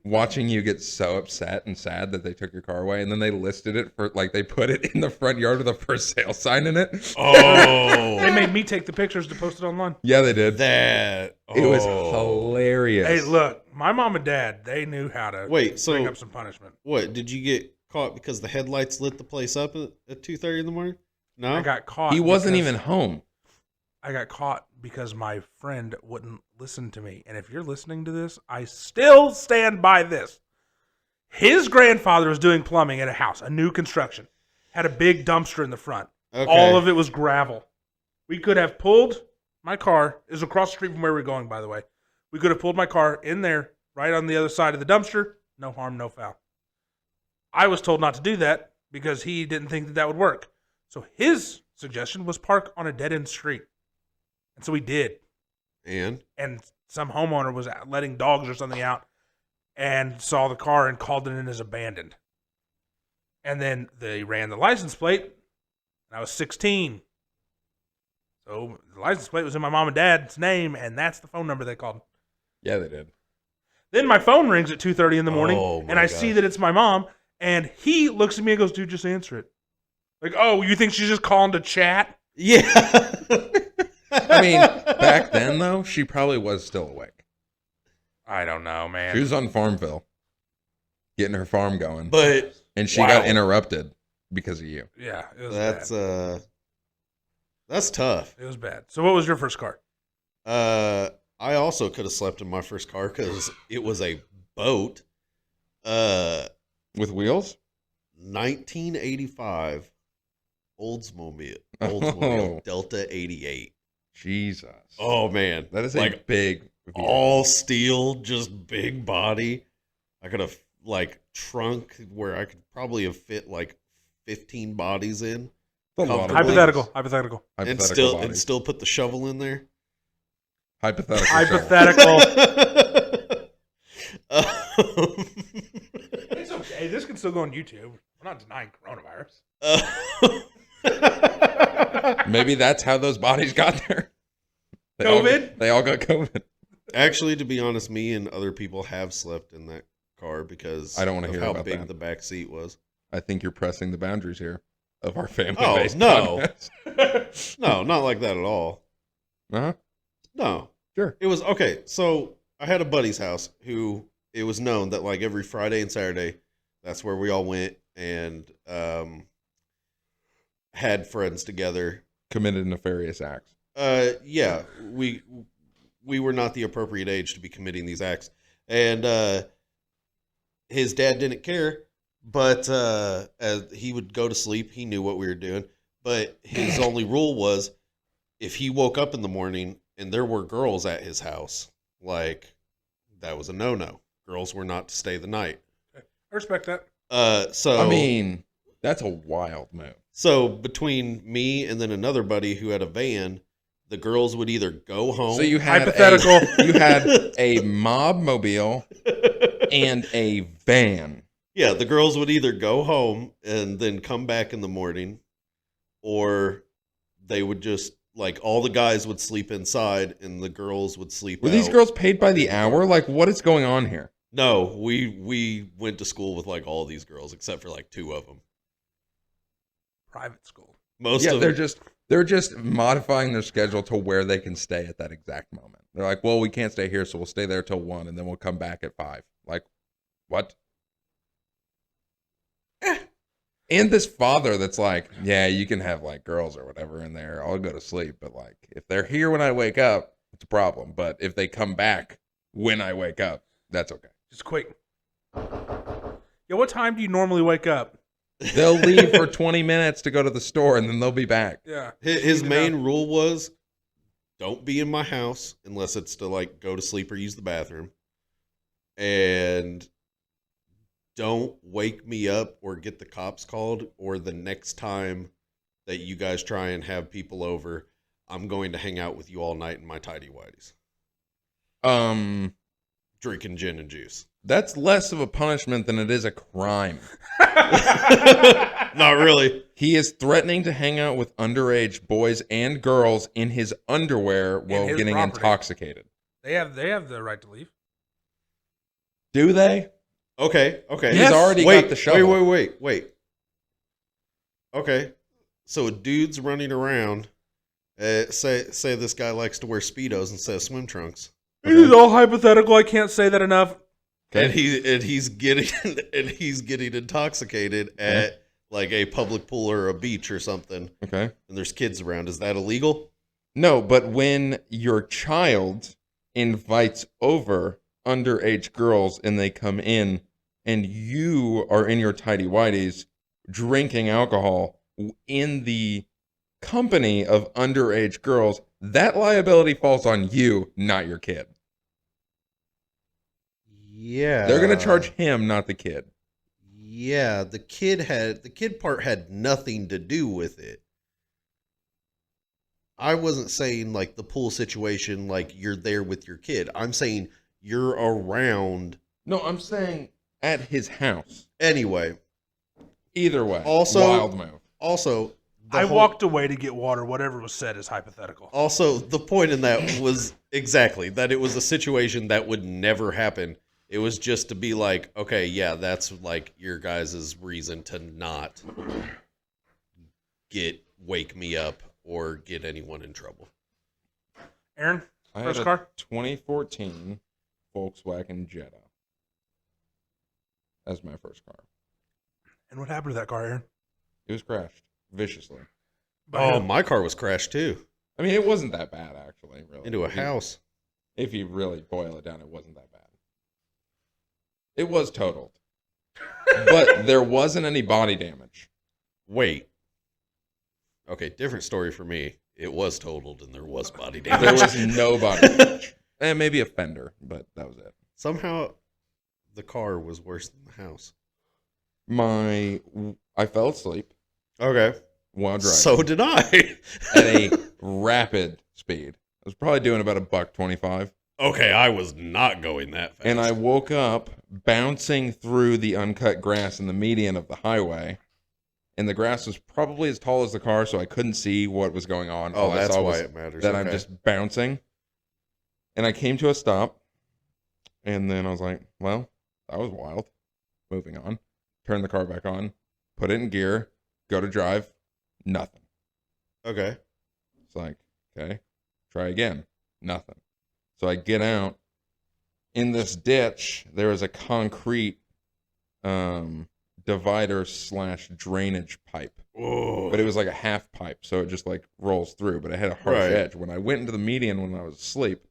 Watching you get so upset and sad that they took your car away, and then they listed it for, like, they put it in the front yard with a for sale sign in it. Oh. They made me take the pictures to post it online. Yeah, they did. That. It was hilarious. Hey, look, my mom and dad, they knew how to bring up some punishment. What, did you get caught because the headlights lit the place up at 2:30 in the morning? No? I got caught. He wasn't even home. I got caught because my friend wouldn't listen to me. And if you're listening to this, I still stand by this. His grandfather was doing plumbing at a house, a new construction. Had a big dumpster in the front. Okay. All of it was gravel. We could have pulled my car. It was across the street from where we were going, by the way. We could have pulled my car in there, right on the other side of the dumpster. No harm, no foul. I was told not to do that because he didn't think that would work. So his suggestion was park on a dead-end street. And so we did. And some homeowner was letting dogs or something out and saw the car and called it in as abandoned. And then they ran the license plate, and I was 16. So the license plate was in my mom and dad's name, and that's the phone number they called. Yeah, they did. Then my phone rings at 2:30 in the morning, and I gosh. see that it's my mom, and he looks at me and goes, dude, just answer it. Like, oh, you think she's just calling to chat? Yeah. I mean, back then, though, she probably was still awake. I don't know, man. She was on Farmville, getting her farm going. But and she wow. got interrupted because of you. Yeah, it was that's tough. It was bad. So what was your first car? I also could have slept in my first car because it was a boat. With wheels? 1985 Oldsmobile Oh. Delta 88. Jesus. Oh man, That is like a big vehicle. all steel, just big body. I could have like trunk where I could probably have fit like 15 bodies in. That's a lot of Hypothetical. bodies. Hypothetical. Hypothetical and bodies. still put the shovel in there. Hypothetical. Hypothetical. It's okay. This can still go on YouTube. We're not denying coronavirus. Maybe that's how those bodies got there. COVID? They all got COVID. Actually, to be honest, me and other people have slept in that car because I don't want to of hear how about big that. the back seat was. I think you're pressing the boundaries here of our family. Oh, no. No, not like that at all. Uh-huh. No. Sure. It was okay. So I had a buddy's house who it was known that like every Friday and Saturday, that's where we all went and had friends together. Committed nefarious acts. Yeah, we were not the appropriate age to be committing these acts, and his dad didn't care, but as he would go to sleep, he knew what we were doing. But his only rule was if he woke up in the morning and there were girls at his house, like that was a no-no. Girls were not to stay the night. I respect that. So I mean, that's a wild move. So between me and then another buddy who had a van, the girls would either go home. So you had Hypothetical. you had a mob mobile and a van. Yeah, the girls would either go home and then come back in the morning, or they would just like all the guys would sleep inside and the girls would sleep Were out. these girls paid by the hour? Like, what is going on here? No, we went to school with like all these girls except for like two of them. Private school. Most Yeah, of they're just modifying their schedule to where they can stay at that exact moment. They're like, well, we can't stay here, so we'll stay there till 1, and then we'll come back at 5. Like, what? And this father that's like, yeah, you can have like girls or whatever in there. I'll go to sleep, but like if they're here when I wake up, it's a problem. But if they come back when I wake up, that's okay. Just quick. Yo, what time do you normally wake up? They'll leave for 20 minutes to go to the store, and then they'll be back. Yeah. His main rule was, don't be in my house unless it's to like go to sleep or use the bathroom, and don't wake me up or get the cops called, or the next time that you guys try and have people over, I'm going to hang out with you all night in my tidy whities. Drinking gin and juice. That's less of a punishment than it is a crime. Not really. He is threatening to hang out with underage boys and girls in his underwear while his getting property. intoxicated. They have the right to leave. Do they? Okay. He's already got the shovel. Wait. Okay. So a dude's running around. Say this guy likes to wear Speedos instead of swim trunks. It is all hypothetical. I can't say that enough. Okay. And he's getting intoxicated at like a public pool or a beach or something. Okay. And there's kids around. Is that illegal? No, but when your child invites over underage girls and they come in and you are in your tidy whities drinking alcohol in the company of underage girls, that liability falls on you, not your kid. Yeah. They're going to charge him, not the kid. Yeah, the kid part had nothing to do with it. I wasn't saying like the pool situation, like you're there with your kid. I'm saying you're around. No, I'm saying at his house. Anyway. Either way. Also, wild move. Also, I walked away to get water. Whatever was said is hypothetical. Also, the point in that was exactly that it was a situation that would never happen. It was just to be like, okay, yeah, that's like your guys' reason to not wake me up or get anyone in trouble. Aaron, I first had a car? 2014 Volkswagen Jetta as my first car. And what happened to that car, Aaron? It was crashed viciously. Oh, my car was crashed too. I mean, it wasn't that bad, actually, really. Into a house. If you really boil it down, it wasn't that bad. It was totaled. But there wasn't any body damage. Wait. Okay, different story for me. It was totaled and there was body There damage. was no body damage. And maybe a fender, but that was it. Somehow the car was worse than the house. I fell asleep Okay. while driving So did I. at a rapid speed. I was probably doing about $125. Okay, I was not going that fast. And I woke up bouncing through the uncut grass in the median of the highway. And the grass was probably as tall as the car, so I couldn't see what was going on. Oh, All I that's saw why was it matters. that Okay. I'm just bouncing. And I came to a stop. And then I was like, well, that was wild. Moving on. Turn the car back on. Put it in gear. Go to drive. Nothing. Okay. It's like, okay, try again. Nothing. So I get out. In this ditch, there is a concrete divider / drainage pipe. Oh. But it was like a half pipe, so it just like rolls through. But it had a harsh Right. edge. When I went into the median when I was asleep,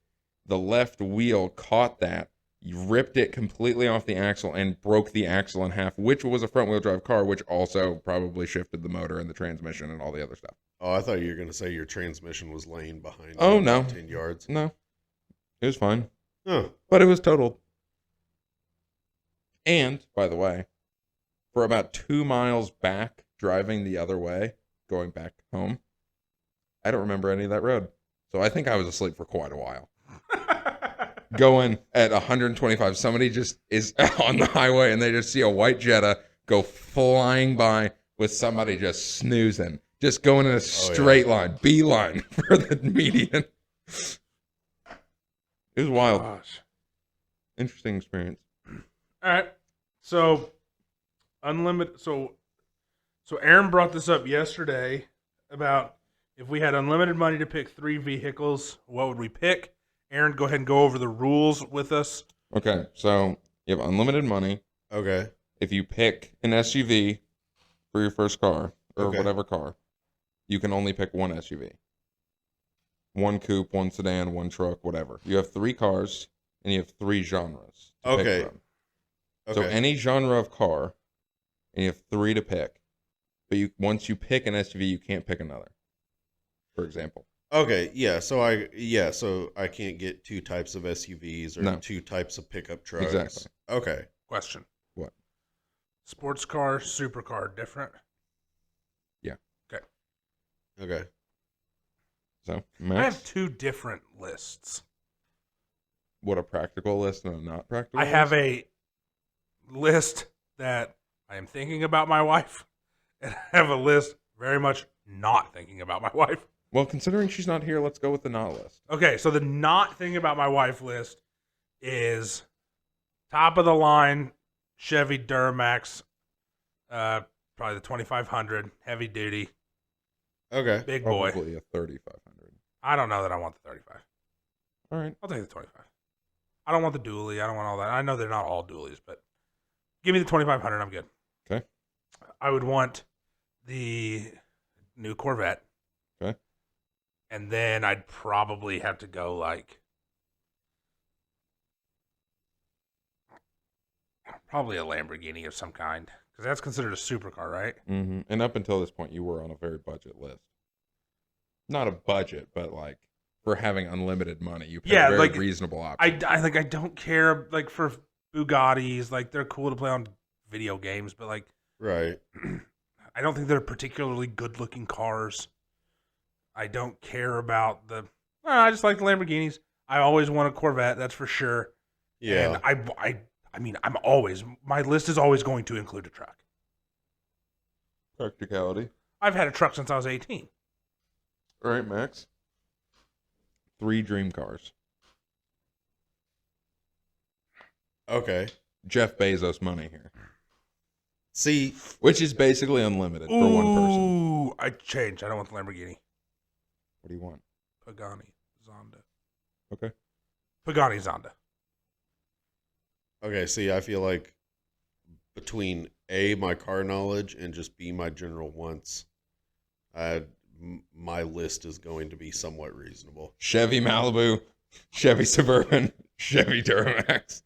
the left wheel caught that, ripped it completely off the axle, and broke the axle in half, which was a front-wheel drive car, which also probably shifted the motor and the transmission and all the other stuff. Oh, I thought you were going to say your transmission was laying behind Oh, you no. about 10 yards. No, it was fine. Oh. But it was totaled. And, by the way, for about 2 miles back, driving the other way, going back home, I don't remember any of that road. So I think I was asleep for quite a while. Going at 125, somebody just is on the highway and they just see a white Jetta go flying by with somebody just snoozing, just going in a straight line, beeline for the median. It was wild. Gosh. Interesting experience. All right. So unlimited. So Aaron brought this up yesterday about if we had unlimited money to pick 3 vehicles, what would we pick? Aaron, go ahead and go over the rules with us. Okay, so you have unlimited money. Okay. If you pick an SUV for your first car, or Okay. whatever car, you can only pick one SUV. 1 coupe, 1 sedan, 1 truck, whatever. You have 3 cars, and you have 3 genres to Okay. pick from. Okay. So any genre of car, and you have 3 to pick. But once you pick an SUV, you can't pick another. For example. Okay, yeah. So I can't get two types of SUVs or two types of pickup trucks. Exactly. Okay. Question. What? Sports car, supercar, different? Yeah. Okay. Okay. So, I Max, have two different lists. what, a practical list and a not practical I have list? a list that I am thinking about my wife, and I have a list very much not thinking about my wife. Well, considering she's not here, let's go with the not list. Okay, so the not thinking about my wife list is top of the line Chevy Duramax, probably the 2500, heavy duty, Okay. big boy. Probably a 3500. I don't know that I want the 35. All right. I'll take the 25. I don't want the dually. I don't want all that. I know they're not all dualies, but give me the 2500. I'm good. Okay. I would want the new Corvette. Okay. And then I'd probably have to go like probably a Lamborghini of some kind because that's considered a supercar, right? Mm-hmm. And up until this point, you were on a very budget list. Not a budget, but like for having unlimited money, you picked a very reasonable option. I don't care like for Bugattis, like they're cool to play on video games, but like Right. I don't think they're particularly good looking cars. I don't care about I just like the Lamborghinis. I always want a Corvette, that's for sure. Yeah. And I mean, my list is always going to include a truck. Practicality. I've had a truck since I was 18. All right, Max. 3 dream cars. Okay. Jeff Bezos money here. See, Which is basically unlimited for one person. Ooh, I changed. I don't want the Lamborghini. What do you want? Pagani Zonda. Okay. Pagani Zonda. okay, see, I feel like between A, my car knowledge, and just B, my general wants, my list is going to be somewhat reasonable. Chevy Malibu, Chevy Suburban, Chevy Duramax.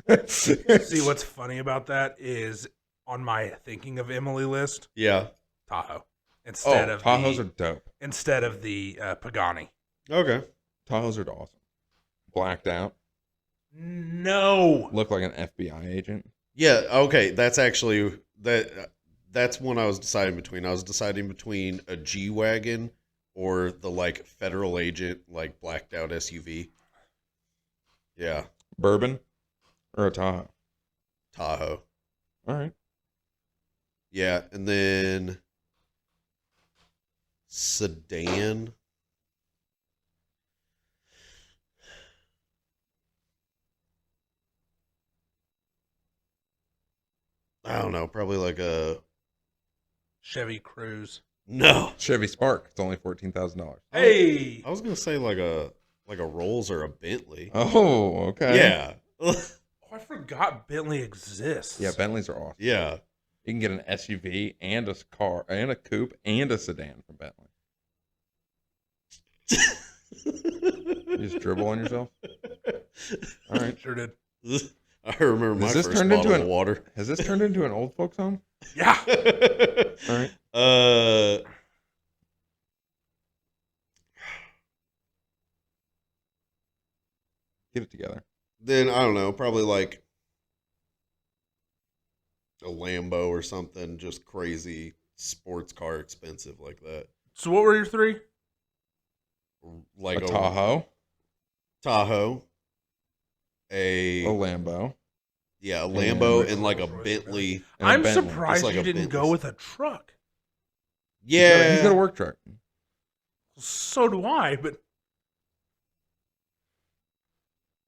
See, what's funny about that is on my thinking of Emily list, Yeah. Tahoe. Tahoes are dope. Instead of the Pagani. Okay. Tahoes are awesome. Blacked out. No. Look like an FBI agent. Yeah, okay, that's actually that's one I was deciding between. I was deciding between a G-Wagon or the like federal agent like blacked out SUV. Yeah, Bourbon or a Tahoe? Tahoe. All right. Yeah, and then sedan. I don't know, probably like a Chevy Cruze. no. Chevy Spark. It's only $14,000. Hey. I was gonna say like a Rolls or a Bentley. Oh, okay. Yeah. Oh, I forgot Bentley exists. Yeah, Bentleys are awesome. Yeah. You can get an SUV and a car and a coupe and a sedan from Bentley. You just dribble on yourself? All right. Sure did. I remember my Has this first turned bottle into of water. Has this turned into an old folks home? Yeah. All right. Get it together. Then I don't know, probably like a Lambo or something, just crazy sports car expensive like that. So what were your 3? Like A Tahoe, Tahoe, a Lambo. yeah, a Lambo, And- and like a Bentley. and a I'm Bentley. surprised Just like you a didn't go Bentley. with a truck. Yeah, He's got a work truck. So do I, but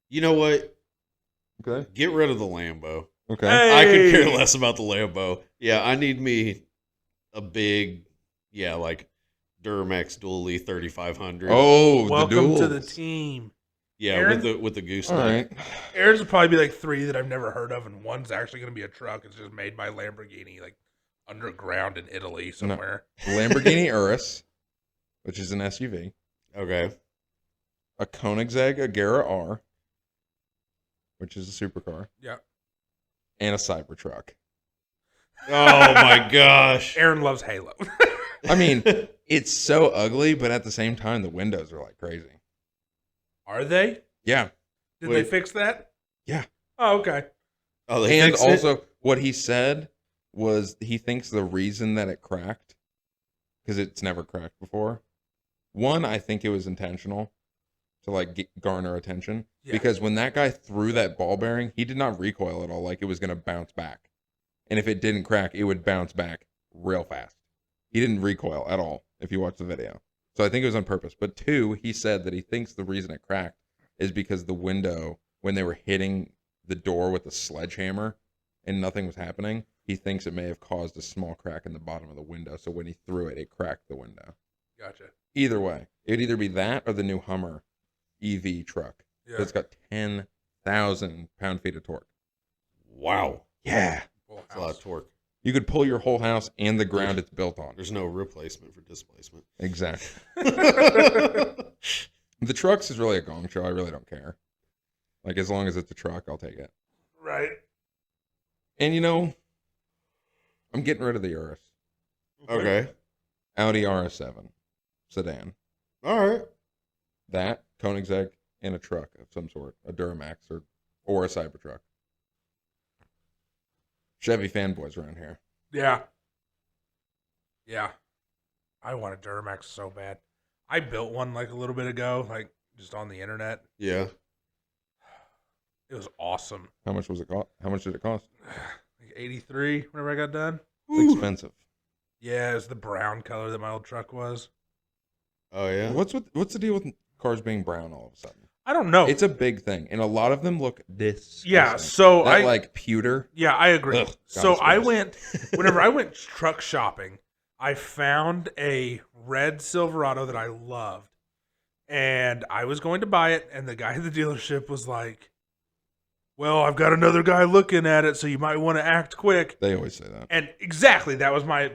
you know what? Okay. Get rid of the Lambo. Okay. Hey. I could care less about the Lambo. Yeah, I need me a big, like Duramax Dually 3500. Oh, welcome the to the duels. team. yeah, Aaron? with the goose All neck. right. There's will probably be like 3 that I've never heard of, and one's actually going to be a truck. It's just made by Lamborghini, like underground in Italy somewhere. Lamborghini Urus, which is an SUV. Okay. A Koenigsegg Agera R, which is a supercar. Yeah. And a Cybertruck. Oh my gosh. Aaron loves Halo. I mean, it's so ugly, but at the same time, the windows are like crazy. Are they? Yeah. Did Wait. they fix that? Yeah. Oh, okay. Oh, they And fixed it? also, what he said was he thinks the reason that it cracked, because it's never cracked before. One, I think it was intentional to like garner attention. Yeah. Because when that guy threw that ball bearing, he did not recoil at all, like it was going to bounce back. And if it didn't crack, it would bounce back real fast. He didn't recoil at all, if you watch the video. So I think it was on purpose. But two, he said that he thinks the reason it cracked is because the window, when they were hitting the door with a sledgehammer and nothing was happening, he thinks it may have caused a small crack in the bottom of the window. So when he threw it, it cracked the window. Gotcha. Either way, it would either be that or the new Hummer EV truck. Yeah. That's got 10,000 pound-feet of torque. Wow. Yeah. Full That's a lot house. of torque. You could pull your whole house and the ground it's built on. There's no replacement for displacement. Exactly. The trucks is really a gong show. I really don't care. Like, as long as it's a truck, I'll take it. Right. And, you know, I'm getting rid of the Urus. Okay. Audi RS7 sedan. All right. That, Koenigsegg, and a truck of some sort. A Duramax or a Cybertruck. Chevy fanboys around here. Yeah. Yeah. I want a Duramax so bad. I built one like a little bit ago, like just on the internet. Yeah. It was awesome. How much was it cost? How much did it cost? Like 83 whenever I got done. It's expensive. Yeah, it was the brown color that my old truck was. Oh yeah. What's the deal with cars being brown all of a sudden? I don't know. It's a big thing, and a lot of them look disgusting. Yeah, so that, like pewter. Yeah, I agree. Ugh, God, so it's I gross. went, whenever I went truck shopping, I found a red Silverado that I loved. And I was going to buy it, and the guy at the dealership was like, well, I've got another guy looking at it, so you might want to act quick. They always say that. And exactly, that was my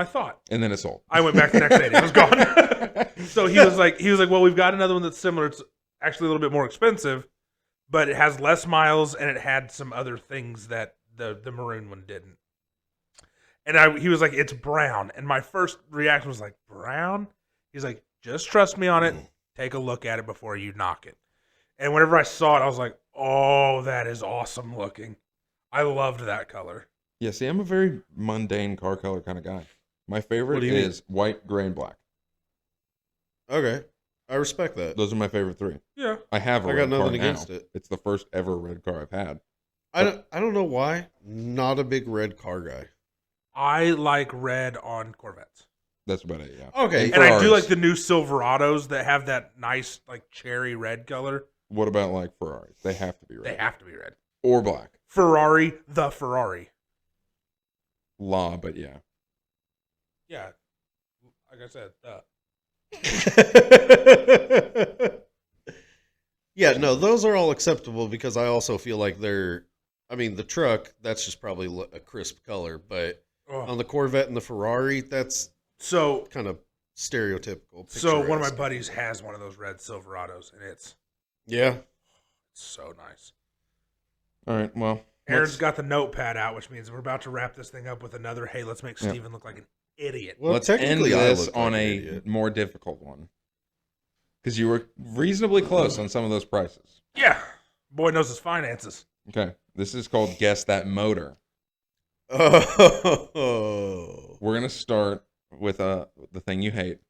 thought. And then it's sold. I went back the next day and it was gone. So he was like, well, we've got another one that's similar. It's actually a little bit more expensive, but it has less miles and it had some other things that the maroon one didn't. And he was like, it's brown. And my first reaction was like, brown? He's like, just trust me on it. Take a look at it before you knock it. And whenever I saw it, I was like, oh, that is awesome looking. I loved that color. Yeah, see, I'm a very mundane car color kind of guy. My favorite What do you mean? is white, gray, and black. Okay. I respect that. Those are my favorite three. Yeah. I have a I red got car nothing now. against it. It's the first ever red car I've had. I don't know why. Not a big red car guy. I like red on Corvettes. That's about it, yeah. Okay. And I do Ferraris. like the new Silverados that have that nice, like, cherry red color. What about like Ferraris? They have to be red. They have to be red. Or black. Ferrari, the Ferrari. But yeah. Yeah. Like I said, Yeah, no, those are all acceptable because I also feel like the truck, that's just probably a crisp color, but on the Corvette and the Ferrari, that's So, kind of stereotypical. one of my picturesque. buddies has one of those red Silverados, and it's Yeah. so nice. All right, well. Aaron's got the notepad out, which means we're about to wrap this thing up with another, hey, let's make Yeah. Steven look like an idiot. Well, Let's end technically, I this look on like an a idiot. more difficult one. Because you were reasonably close on some of those prices. Yeah. Boy knows his finances. Okay. This is called Guess That Motor. Oh. We're going to start with the thing you hate,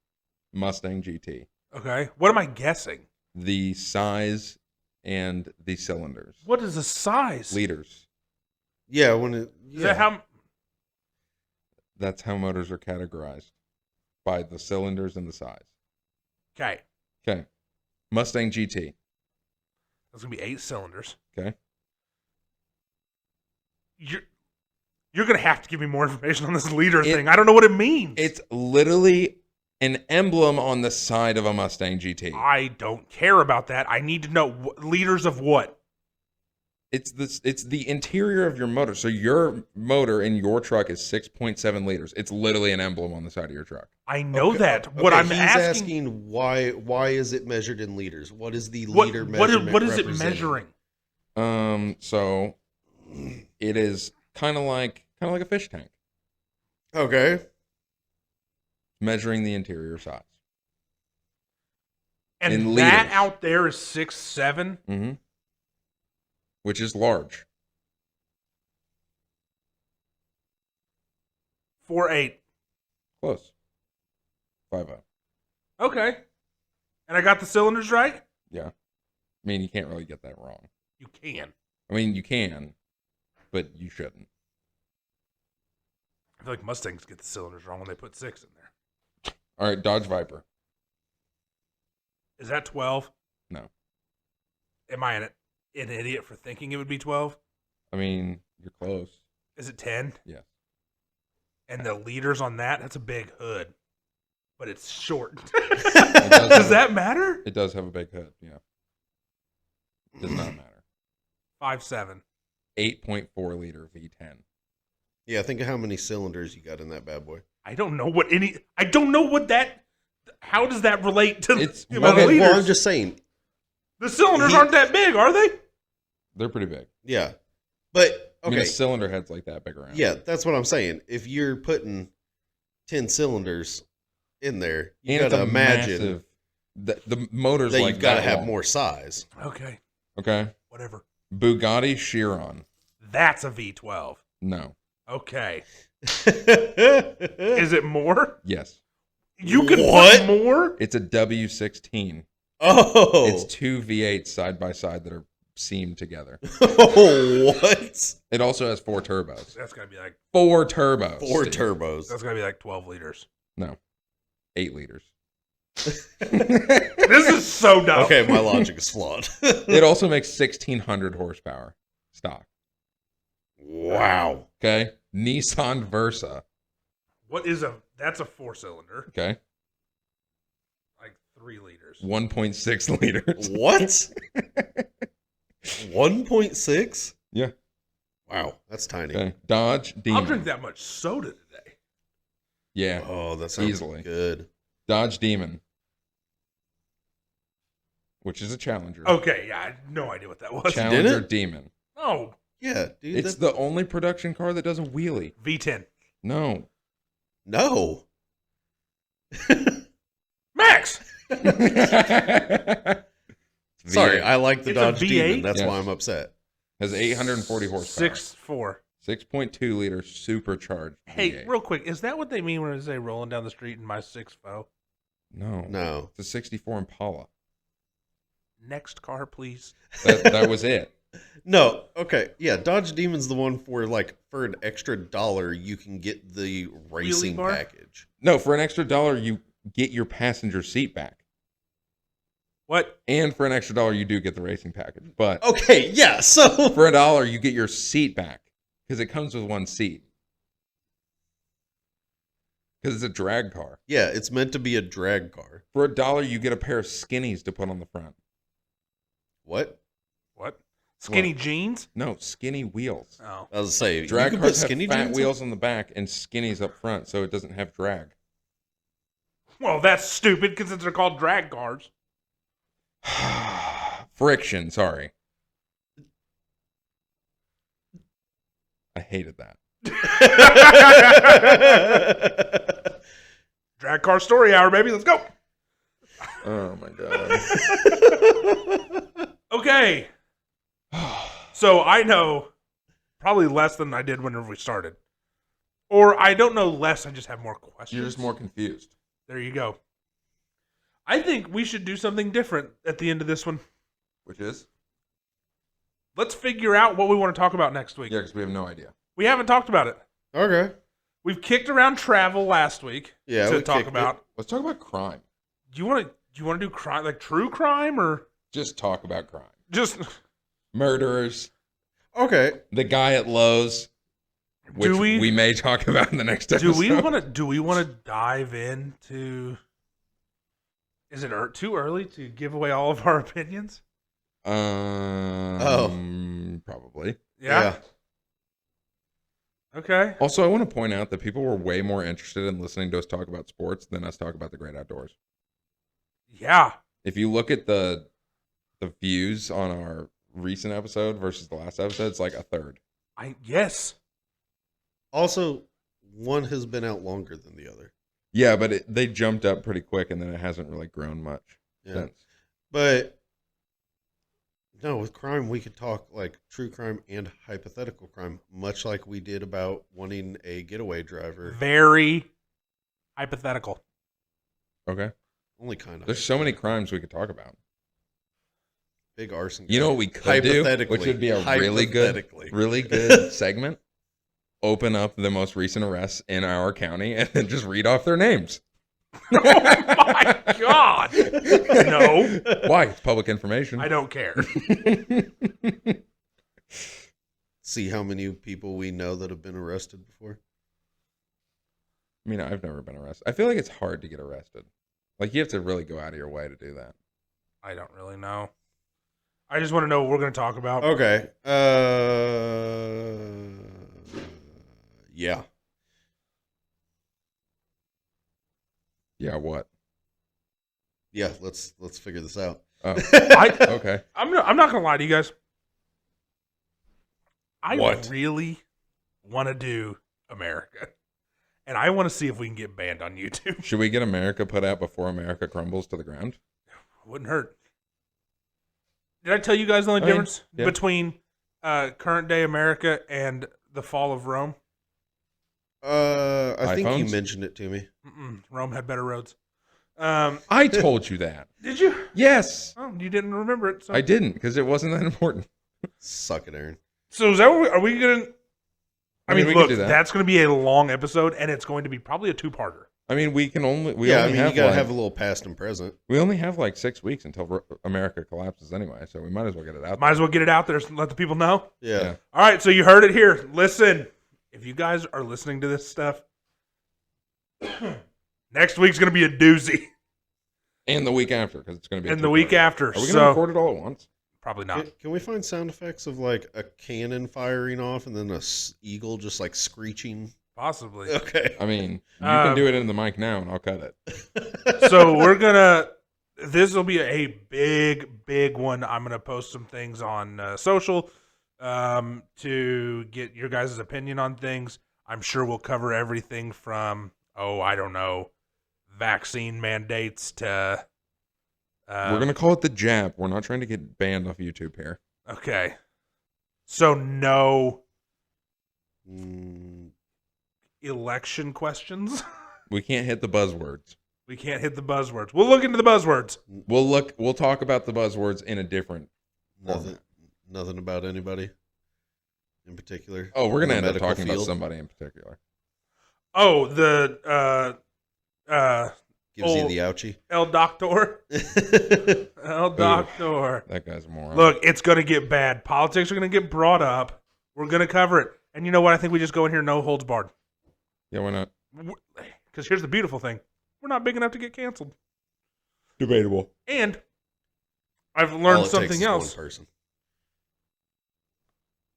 Mustang GT. Okay. What am I guessing? The size and the cylinders. What is the size? Liters. Yeah, when it. Is Yeah. that how? That's how motors are categorized, by the cylinders and the size. Okay. Okay. Mustang GT. That's going to be 8 cylinders. Okay. You're going to have to give me more information on this liter It- thing. I don't know what it means. It's literally an emblem on the side of a Mustang GT. I don't care about that. I need to know liters of what? It's the interior of your motor. So your motor in your truck is 6.7 liters. It's literally an emblem on the side of your truck. I know Okay, that. What okay, I'm he's asking why is it measured in liters? What is the what, liter what is, measurement? what is it representing? measuring? So it is kind of like a fish tank. Okay. Measuring the interior size. And In that liters. out there is 6'7". Mm-hmm. Which is large. 4'8". Close. 5'0". Okay. And I got the cylinders right? Yeah. I mean, you can't really get that wrong. You can. I mean, you can, but you shouldn't. I feel like Mustangs get the cylinders wrong when they put 6 in there. All right, Dodge Viper. Is that 12? No. Am I an idiot for thinking it would be 12? I mean, you're close. Is it 10? Yes. And the liters on that's a big hood. But it's short. It Does that matter? It does have a big hood, yeah. Does not matter. 5'7". 8.4 liter V10. Yeah, think of how many cylinders you got in that bad boy. I don't know what that. How does that relate to It's- the amount of Okay, liters? well, I'm just saying. The cylinders aren't that big, are they? They're pretty big. Yeah. But, I mean, okay. a cylinder head's like that big around. Yeah, that's what I'm saying. If you're putting 10 cylinders in there, you And got to it's a imagine massive, the motor's that like you've got to that have long. more size. Okay, Okay. whatever. Bugatti Chiron. That's a V12. No. Okay. Is it more? Yes. You can What? put more? It's a W16. Oh. It's two V8s side by side that are seamed together. What? It also has 4 turbos. That's gotta be like 4 turbos. 4 Steve. turbos. that's gotta be like 12 liters. No. 8 liters. This is so dumb. Okay, my logic is flawed. It also makes 1,600 horsepower stock. Wow. Okay. Nissan Versa. What is that's a 4-cylinder, Okay. like 3 liters. 1.6 liters. What? 1.6? Yeah. Wow, that's tiny. Okay. Dodge Demon. I'll drink that much soda today. Yeah. Oh, that sounds Easily. good. Dodge Demon. Which is a Challenger. Okay, yeah, I had no idea what that was. Challenger Did it? Demon. Oh, Yeah, dude. It's the only production car that does a wheelie. V10. No. No. Max! Sorry, V8. I like the It's a Dodge V8? Demon. That's Yes. why I'm upset. Has 840 horsepower. 6'4". 6.2 liter supercharged. Hey, V8. real quick, is that what they mean when they say rolling down the street in my 6'4"? No. No. It's a 64 Impala. Next car, please. That was it. No. Okay. Yeah, Dodge Demon's the one for like for an extra $1 you can get the racing bar? package. No, for an extra $1 you get your passenger seat back. What? And for an extra $1 you do get the racing package. But Okay, yeah. So for $1 you get your seat back because it comes with one seat. Because it's a drag car. yeah, it's meant to be a drag car. For $1 you get a pair of skinnies to put on the front. What? What? Skinny jeans? No, skinny wheels. Oh. I was say Drag you can cars put skinny have fat jeans wheels on the back and skinnies up front, so it doesn't have drag. Well, that's stupid because they're called drag cars. Friction, sorry. I hated that. Drag car story hour, baby. Let's go. Oh my god. Okay. So I know probably less than I did whenever we started. Or I don't know less, I just have more questions. You're just more confused. There you go. I think we should do something different at the end of this one. Which is? Let's figure out what we want to talk about next week. Yeah, because we have no idea. We haven't talked about it. Okay. We've kicked around travel last week Yeah, to we talk kicked about. Let's talk about crime. Do you want to do crime, like true crime, or Just talk about crime. just Murderers. Okay. The guy at Lowe's. Which Do we- we may talk about in the next do episode. we want to dive into? Is it too early to give away all of our opinions? Probably. Yeah. Okay. Also, I want to point out that people were way more interested in listening to us talk about sports than us talk about the great outdoors. Yeah. If you look at the views on our recent episode versus the last episode, it's like a third. Yes. Also, one has been out longer than the other. Yeah, but they jumped up pretty quick, and then it hasn't really grown much since. But no, with crime, we could talk like true crime and hypothetical crime, much like we did about wanting a getaway driver. Very hypothetical. Okay. Only kind of. There's so many crimes we could talk about. Big arson. You know what we could do, which would be a really good segment? Open up the most recent arrests in our county and then just read off their names. Oh my God! No. Why? It's public information. I don't care. See how many people we know that have been arrested before. I mean, I've never been arrested. I feel like it's hard to get arrested. Like, you have to really go out of your way to do that. I don't really know. I just want to know what we're going to talk about. Okay. Yeah. Yeah, what? Yeah, let's figure this out. Oh. Okay. I'm not going to lie to you guys. I What? really want to do America. And I want to see if we can get banned on YouTube. Should we get America put out before America crumbles to the ground? Wouldn't hurt. Did I tell you guys the only difference between current day America and the fall of Rome? I think you iPhones? mentioned it to me. Rome had better roads. I told you that. Did you? Yes. Oh, you didn't remember it. So. I didn't, because it wasn't that important. Suck it, Aaron. So is that what are we going to... I mean, we look, could do that. that's going to be a long episode, and it's going to be probably a two-parter. I mean, we only you have gotta have a little past and present. we only have like 6 weeks until America collapses anyway, so we might as well get it out. Might as well get it out there and let the people know. Yeah. All right, so you heard it here. Listen, if you guys are listening to this stuff, next week's going to be a doozy. And the week after, because it's going to be. And the week after. Are we going to record it all at once? Probably not. Can we find sound effects of like a cannon firing off and then a eagle just like screeching? Possibly. Okay. I mean, you can do it in the mic now, and I'll cut it. So we're going to, this will be a big one. I'm going to post some things on social to get your guys' opinion on things. I'm sure we'll cover everything from, I don't know, vaccine mandates to... We're going to call it the jab. We're not trying to get banned off YouTube here. Okay. So no election questions? We can't hit the buzzwords. We can't hit the buzzwords. We'll look into the buzzwords. We'll talk about the buzzwords in a different format. Nothing about anybody in particular. Oh, we're going to end up medical talking about field? somebody in particular. Oh, the Gives you the ouchie. El Doctor. El Doctor. That guy's a moron. Look, it's going to get bad. Politics are going to get brought up. We're going to cover it. And you know what? I think we just go in here no holds barred. Yeah, why not? Because here's the beautiful thing. We're not big enough to get canceled. Debatable. And I've learned something else. One person.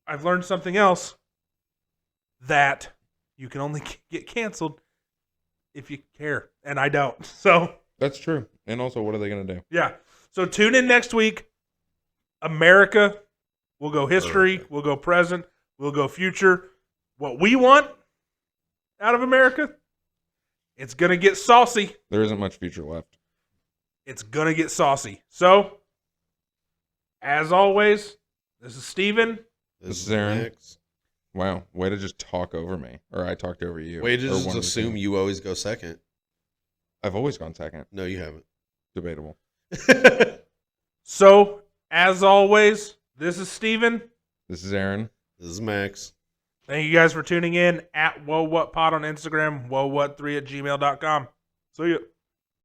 I've learned something else, that you can only get canceled if you care. And I don't. So That's true. And also, what are they going to do? yeah. So tune in next week. America. We'll go history. We'll go present. We'll go future. What we want out of America, it's going to get saucy. There isn't much future left. It's going to get saucy. So, as always, this is Steven. This is Aaron. Max. Wow. Way to just talk over me. Or I talked over you. Way to Or just one of the assume two. you always go second. I've always gone second. No, you haven't. Debatable. So, as always, this is Steven. This is Aaron. This is Max. Thank you guys for tuning in at WhoaWhatPod on Instagram, WhoaWhat3@gmail.com. See ya.